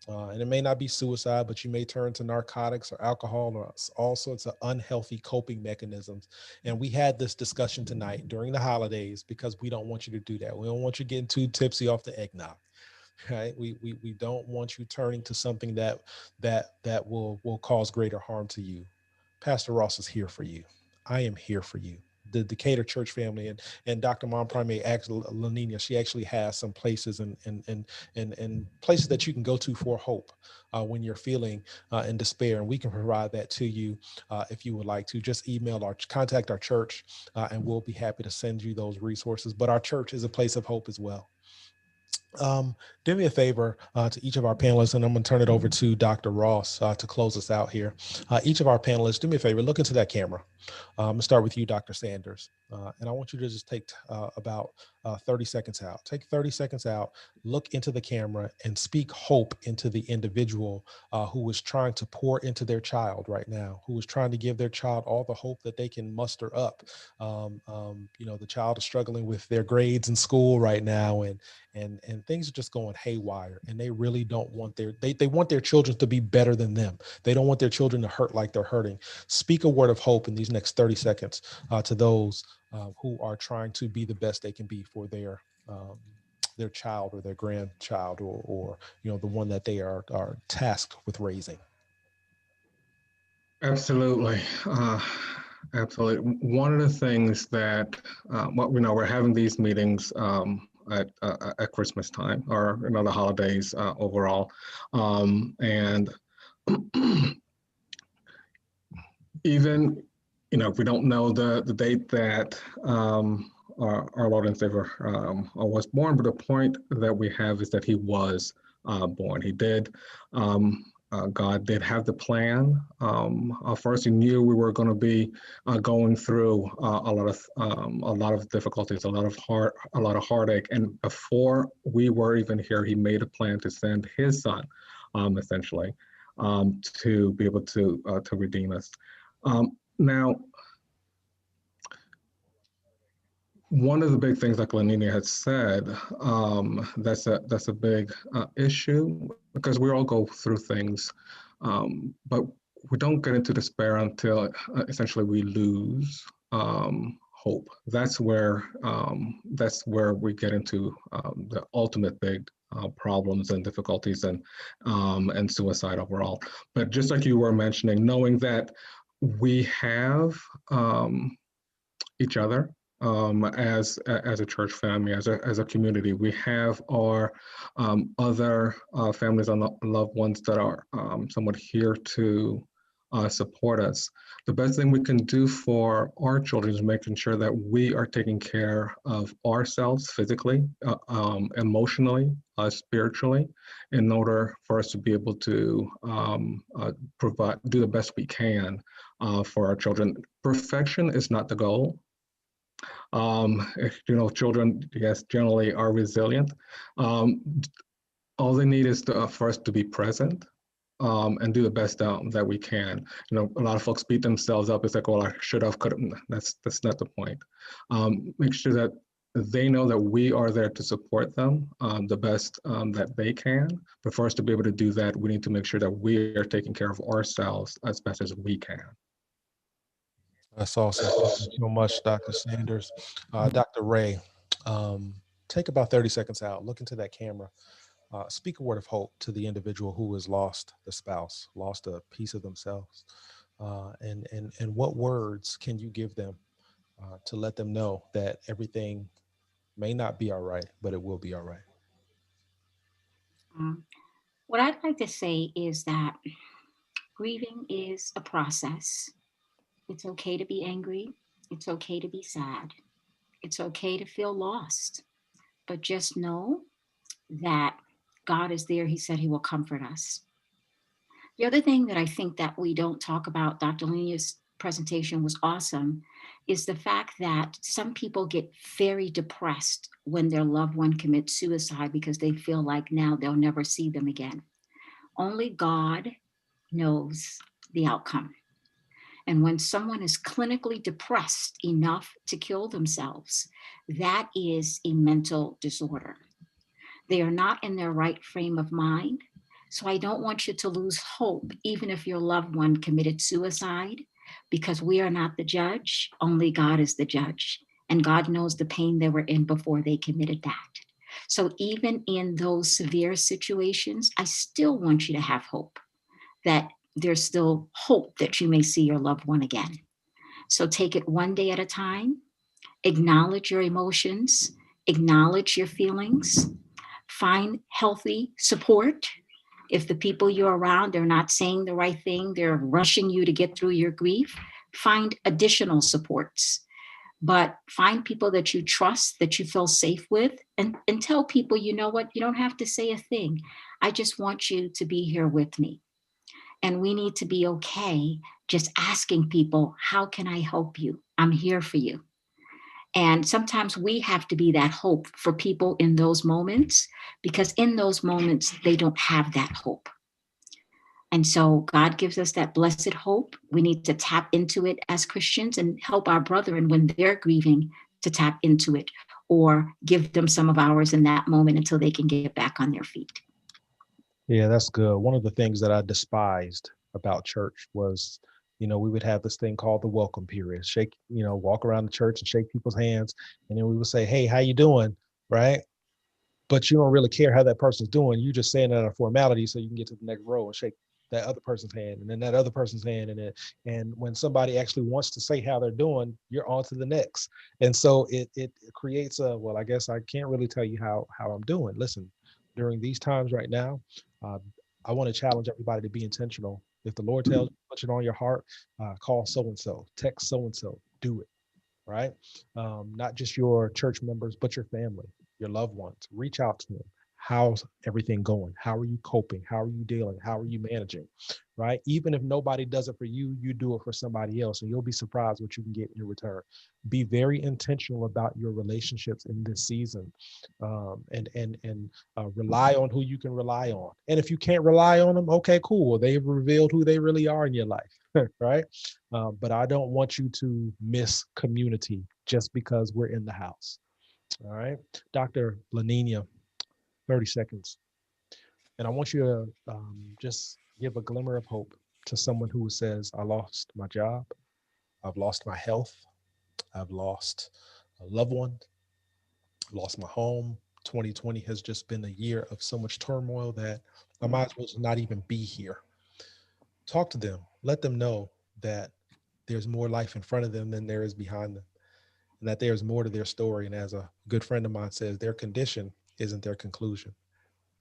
And it may not be suicide, but you may turn to narcotics or alcohol or all sorts of unhealthy coping mechanisms. And we had this discussion tonight during the holidays because we don't want you to do that. We don't want you getting too tipsy off the eggnog. Right? We don't want you turning to something that will cause greater harm to you. Pastor Ross is here for you. I am here for you. The Decatur church family and Dr. Mom Prime, actually, Lanina, she actually has some places and places that you can go to for hope when you're feeling in despair. And we can provide that to you if you would like to. Just contact our church and we'll be happy to send you those resources. But our church is a place of hope as well. Do me a favor to each of our panelists, and I'm going to turn it over to Dr. Ross to close us out here. Each of our panelists, do me a favor, look into that camera. I'm going to start with you, Dr. Sanders, and I want you to just take about 30 seconds out. Take 30 seconds out, look into the camera, and speak hope into the individual who is trying to pour into their child right now, who is trying to give their child all the hope that they can muster up. The child is struggling with their grades in school right now, and things are just going haywire, and they really don't want they want their children to be better than them. They don't want their children to hurt like they're hurting. Speak a word of hope in these next 30 seconds to those who are trying to be the best they can be for their child or their grandchild or the one that they are tasked with raising. Absolutely. Absolutely. One of the things that, we're having these meetings at Christmas time or the holidays overall. And even, if we don't know the date that our Lord and Savior was born, but the point that we have is that he was born. He did. God did have the plan. First, he knew we were going to be going through a lot of difficulties, a lot of heartache. And before we were even here, he made a plan to send his son, essentially, to be able to redeem us. Now, one of the big things, like Lanina had said, that's a big issue, because we all go through things, but we don't get into despair until essentially we lose hope. That's where we get into the ultimate big problems and difficulties and suicide overall. But just like you were mentioning, knowing that we have each other. As a church family, as a community, we have our other families and loved ones that are somewhat here to support us. The best thing we can do for our children is making sure that we are taking care of ourselves physically, emotionally, spiritually, in order for us to be able to do the best we can for our children. Perfection is not the goal. Children, yes, generally are resilient. All they need is for us to be present and do the best that we can. A lot of folks beat themselves up. It's like, well, I should have, could have. That's not the point. Make sure that they know that we are there to support them the best that they can. But for us to be able to do that, we need to make sure that we are taking care of ourselves as best as we can. That's awesome. Thank you so much, Dr. Sanders. Dr. Ray, take about 30 seconds out, look into that camera, speak a word of hope to the individual who has lost the spouse, lost a piece of themselves. And what words can you give them to let them know that everything may not be all right, but it will be all right? What I'd like to say is that grieving is a process. It's okay to be angry. It's okay to be sad. It's okay to feel lost. But just know that God is there. He said he will comfort us. The other thing that I think that we don't talk about, Dr. Linia's presentation was awesome, is the fact that some people get very depressed when their loved one commits suicide because they feel like now they'll never see them again. Only God knows the outcome. And when someone is clinically depressed enough to kill themselves, that is a mental disorder. They are not in their right frame of mind. So I don't want you to lose hope, even if your loved one committed suicide, because we are not the judge. Only God is the judge. And God knows the pain they were in before they committed that. So even in those severe situations, I still want you to have hope that there's still hope that you may see your loved one again. So take it one day at a time, acknowledge your emotions, acknowledge your feelings, find healthy support. If the people you're around, they're not saying the right thing, they're rushing you to get through your grief, find additional supports. But find people that you trust, that you feel safe with, and tell people, you know what, you don't have to say a thing. I just want you to be here with me. And we need to be okay just asking people, how can I help you? I'm here for you. And sometimes we have to be that hope for people in those moments, because in those moments, they don't have that hope. And so God gives us that blessed hope. We need to tap into it as Christians and help our brethren when they're grieving to tap into it, or give them some of ours in that moment until they can get back on their feet. Yeah, that's good. One of the things that I despised about church was, we would have this thing called the welcome period. Walk around the church and shake people's hands. And then we would say, hey, how you doing? Right. But you don't really care how that person's doing. You just saying that out of formality so you can get to the next row and shake that other person's hand, and then that other person's hand. And when somebody actually wants to say how they're doing, you're on to the next. And so it creates well, I guess I can't really tell you how I'm doing. Listen, during these times right now, I want to challenge everybody to be intentional. If the Lord tells you, put it on your heart, call so-and-so, text so-and-so, do it, right? Not just your church members, but your family, your loved ones. Reach out to them. How's everything going? How are you coping? How are you dealing? How are you managing, right? Even if nobody does it for you, you do it for somebody else, and you'll be surprised what you can get in return. Be very intentional about your relationships in this season, and rely on who you can rely on. And if you can't rely on them, okay, cool. They've revealed who they really are in your life, right? But I don't want you to miss community just because we're in the house. All right, Dr. Laninia, 30 seconds. And I want you to just give a glimmer of hope to someone who says, I lost my job, I've lost my health, I've lost a loved one, lost my home. 2020 has just been a year of so much turmoil that I might as well not even be here. Talk to them. Let them know that there's more life in front of them than there is behind them, and that there's more to their story. And as a good friend of mine says, their condition isn't their conclusion.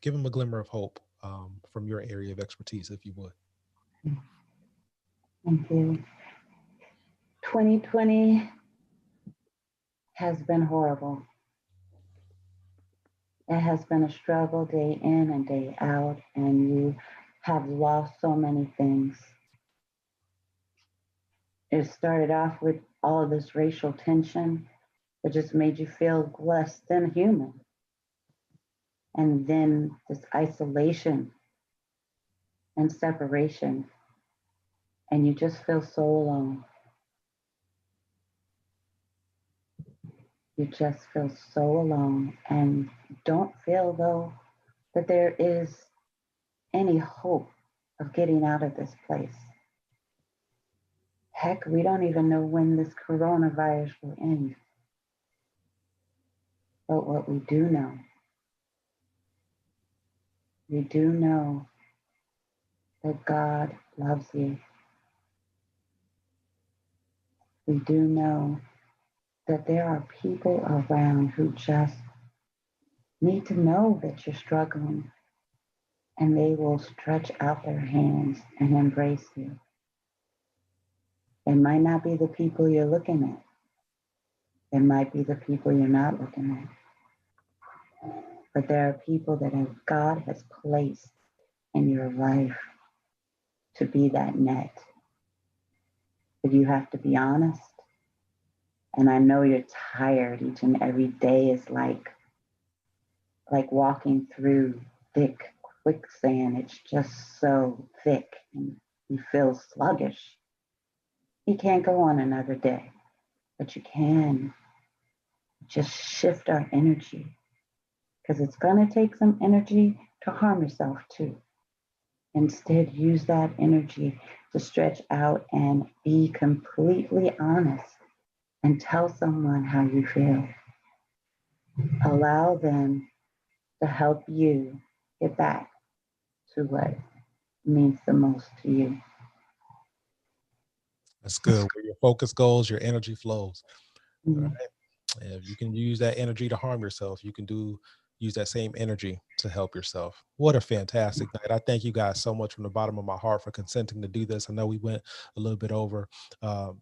Give them a glimmer of hope from your area of expertise, if you would. Thank you. 2020 has been horrible. It has been a struggle day in and day out, and you have lost so many things. It started off with all of this racial tension that just made you feel less than human. And then this isolation and separation, and you just feel so alone. You just feel so alone and don't feel, though, that there is any hope of getting out of this place. Heck, we don't even know when this coronavirus will end. But what we do know that God loves you. We do know that there are people around who just need to know that you're struggling, and they will stretch out their hands and embrace you. It might not be the people you're looking at. It might be the people you're not looking at. But there are people that God has placed in your life to be that net. But you have to be honest. And I know you're tired. Each and every day is like walking through thick quicksand. It's just so thick and you feel sluggish. You can't go on another day, but you can just shift our energy, because it's going to take some energy to harm yourself too. Instead, use that energy to stretch out and be completely honest and tell someone how you feel. Allow them to help you get back to what means the most to you. That's good. Where your focus goes, your energy flows. Mm-hmm. All right. And if you can use that energy to harm yourself, you can use that same energy to help yourself. What a fantastic night. I thank you guys so much from the bottom of my heart for consenting to do this. I know we went a little bit over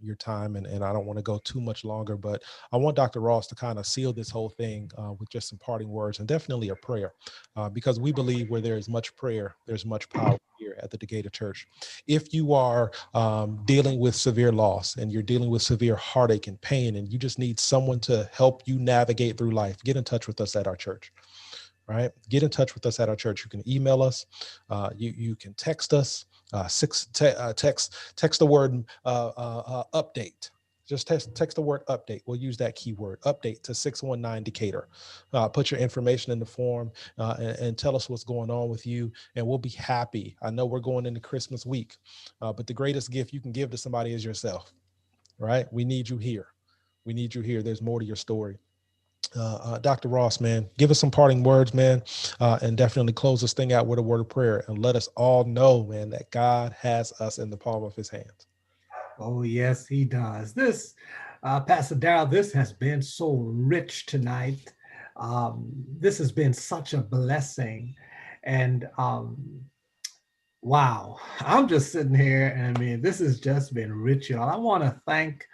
your time, and I don't want to go too much longer, but I want Dr. Ross to kind of seal this whole thing with just some parting words and definitely a prayer, because we believe where there is much prayer, there's much power here at the Decatur Church. If you are dealing with severe loss and you're dealing with severe heartache and pain, and you just need someone to help you navigate through life, get in touch with us at our church. Right? Get in touch with us at our church. You can email us. You can text us. Text the word update. Just text the word update. We'll use that keyword update to 619 Decatur. Put your information in the form and tell us what's going on with you, and we'll be happy. I know we're going into Christmas week, but the greatest gift you can give to somebody is yourself. Right? We need you here. We need you here. There's more to your story. Dr. Ross, man, give us some parting words, man, and definitely close this thing out with a word of prayer and let us all know, man, that God has us in the palm of his hands. Oh, yes, he does. This, Pastor Darrell, this has been so rich tonight. This has been such a blessing. And wow, I'm just sitting here, and I mean, this has just been rich, y'all. I want to thank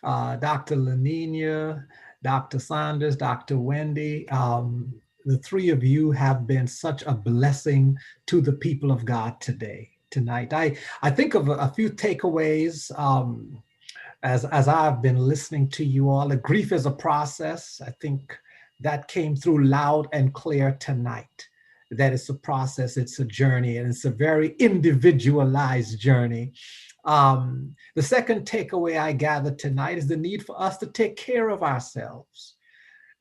Dr. Laninia, Dr. Saunders, Dr. Wendy. The three of you have been such a blessing to the people of God tonight. I think of a few takeaways as I've been listening to you all. The grief is a process. I think that came through loud and clear tonight. That it's a process, it's a journey, and it's a very individualized journey. The second takeaway I gathered tonight is the need for us to take care of ourselves,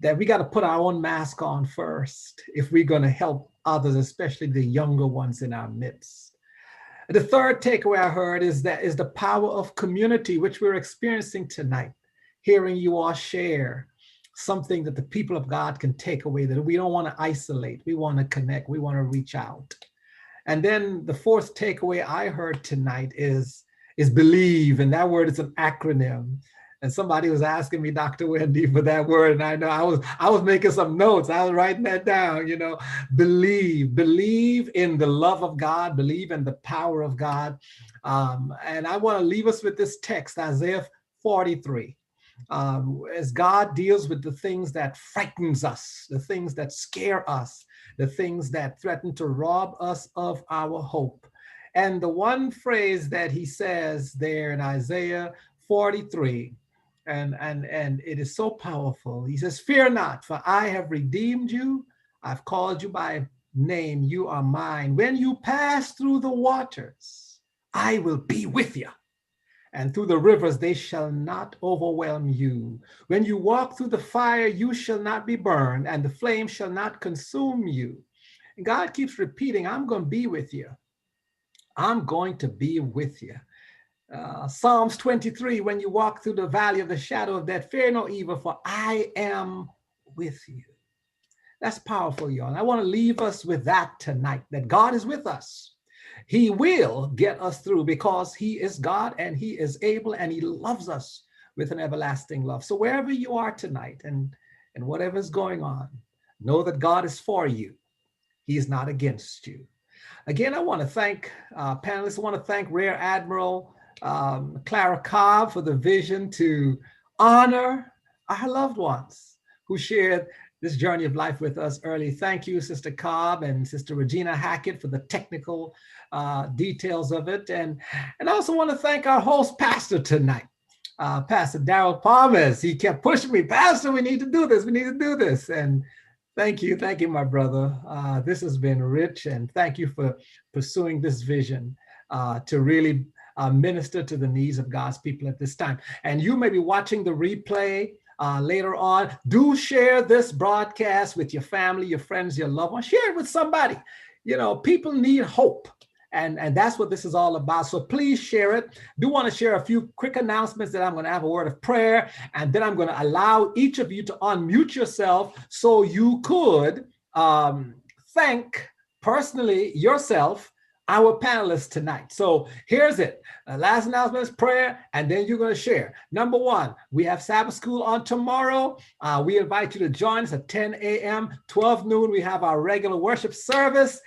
that we got to put our own mask on first if we're going to help others, especially the younger ones in our midst. The third takeaway I heard is the power of community, which we're experiencing tonight, hearing you all share something that the people of God can take away, that we don't want to isolate, we want to connect, we want to reach out. And then the fourth takeaway I heard tonight is believe, and that word is an acronym. And somebody was asking me, Dr. Wendy, for that word, and I know I was making some notes. I was writing that down. Believe in the love of God, believe in the power of God. And I want to leave us with this text, Isaiah 43. As God deals with the things that frightens us, the things that scare us, the things that threaten to rob us of our hope. And the one phrase that he says there in Isaiah 43, and it is so powerful. He says, "Fear not, for I have redeemed you. I've called you by name. You are mine. When you pass through the waters, I will be with you. And through the rivers, they shall not overwhelm you. When you walk through the fire, you shall not be burned, and the flame shall not consume you." And God keeps repeating, I'm going to be with you. I'm going to be with you. Psalms 23, when you walk through the valley of the shadow of death, fear no evil, for I am with you. That's powerful, y'all. And I want to leave us with that tonight, that God is with us. He will get us through because he is God and he is able and he loves us with an everlasting love. So wherever you are tonight and whatever's going on, know that God is for you. He is not against you. Again, I want to thank panelists. I want to thank Rear Admiral Clara Cobb for the vision to honor our loved ones who shared this journey of life with us early. Thank you, Sister Cobb and Sister Regina Hackett, for the technical details of it. And I also want to thank our host pastor tonight, Pastor Darrell Palmer. He kept pushing me, Pastor, we need to do this. We need to do this. And thank you, my brother. This has been rich, and thank you for pursuing this vision to really minister to the needs of God's people at this time. And you may be watching the replay later on. Do share this broadcast with your family, your friends, your loved ones. Share it with somebody. People need hope. And that's what this is all about. So please share it. Do want to share a few quick announcements that I'm going to have a word of prayer, and then I'm going to allow each of you to unmute yourself so you could thank personally yourself, our panelists tonight. So here's it. Last announcement is prayer, and then you're going to share. Number one, we have Sabbath school on tomorrow. We invite you to join us at 10 a.m., 12 noon. We have our regular worship service.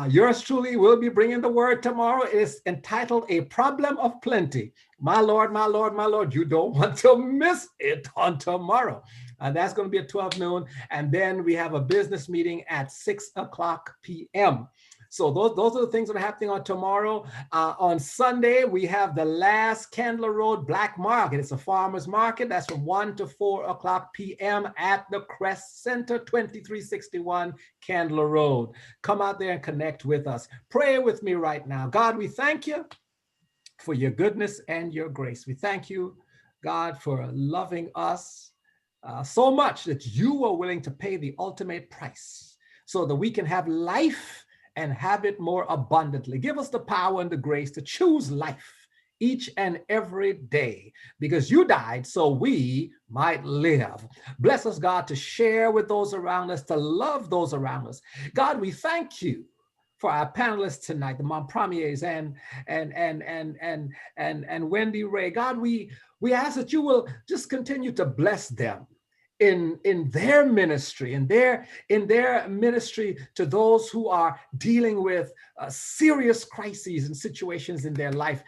Yours truly will be bringing the word tomorrow. It is entitled A Problem of Plenty. My Lord, my Lord, my Lord, you don't want to miss it on tomorrow. That's going to be at 12 noon. And then we have a business meeting at 6 o'clock p.m. So those are the things that are happening on tomorrow. On Sunday, we have the last Candler Road Black Market. It's a farmer's market. That's from 1 to 4 o'clock p.m. at the Crest Center, 2361 Candler Road. Come out there and connect with us. Pray with me right now. God, we thank you for your goodness and your grace. We thank you, God, for loving us so much that you were willing to pay the ultimate price so that we can have life and have it more abundantly. Give us the power and the grace to choose life each and every day, because you died so we might live. Bless us, God, to share with those around us, to love those around us. God, we thank you for our panelists tonight, the Montpremiers and Wendy Ray. God, we ask that you will just continue to bless them in their ministry, in their ministry to those who are dealing with serious crises and situations in their life.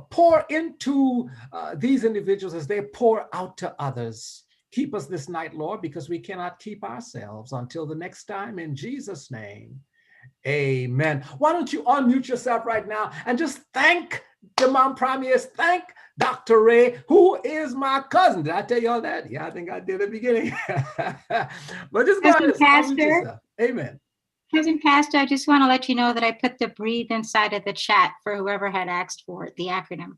Pour into these individuals as they pour out to others. Keep us this night, Lord, because we cannot keep ourselves. Until the next time, in Jesus' name, amen. Why don't you unmute yourself right now and just thank the Montpremiers, thank Dr. Ray, who is my cousin. Did I tell you all that? Yeah, I think I did at the beginning. But just go ahead and unmute yourself. Amen. Cousin Pastor, I just want to let you know that I put the breathe inside of the chat for whoever had asked for it, the acronym.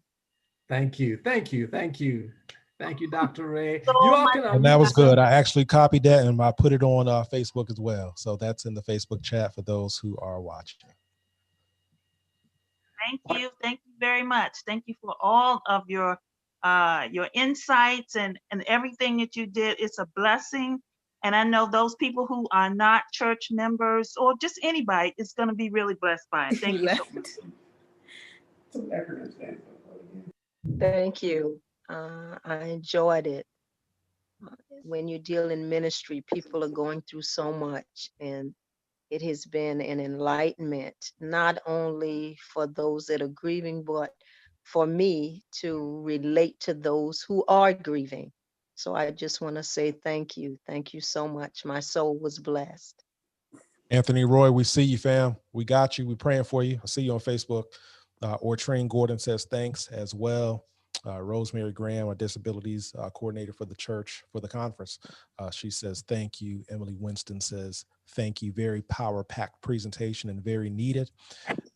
Thank you. Thank you. Thank you. Thank you, Dr. Ray. So you all can and that was good. I actually copied that and I put it on Facebook as well. So that's in the Facebook chat for those who are watching. Thank you. Thank you very much. Thank you for all of your insights and everything that you did. It's a blessing. And I know those people who are not church members or just anybody is going to be really blessed by it. Thank you so much. Thank you. I enjoyed it. When you deal in ministry, people are going through so much, and it has been an enlightenment, not only for those that are grieving, but for me to relate to those who are grieving. So I just want to say thank you. Thank you so much. My soul was blessed. Anthony Roy, we see you, fam. We got you. We're praying for you. I see you on Facebook. Ortrine Gordon says thanks as well. Rosemary Graham, our disabilities coordinator for the church, for the conference. She says, thank you. Emily Winston says, thank you. Very power-packed presentation and very needed.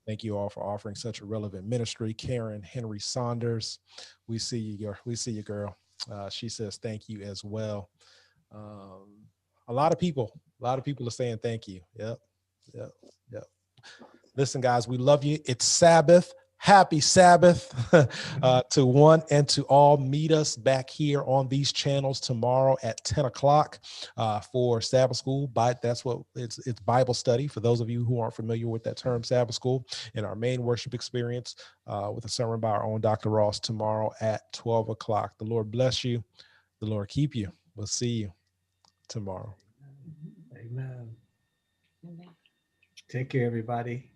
Thank you all for offering such a relevant ministry. Karen Henry Saunders, we see you, girl. She says, thank you as well. A lot of people are saying thank you. Yep. Listen, guys, we love you. It's Sabbath. Happy Sabbath to one and to all. Meet us back here on these channels tomorrow at 10 o'clock for Sabbath School. That's what it's Bible study for those of you who aren't familiar with that term, Sabbath School, and our main worship experience with a sermon by our own Dr. Ross tomorrow at 12 o'clock. The Lord bless you. The Lord keep you. We'll see you tomorrow. Amen. Take care, everybody.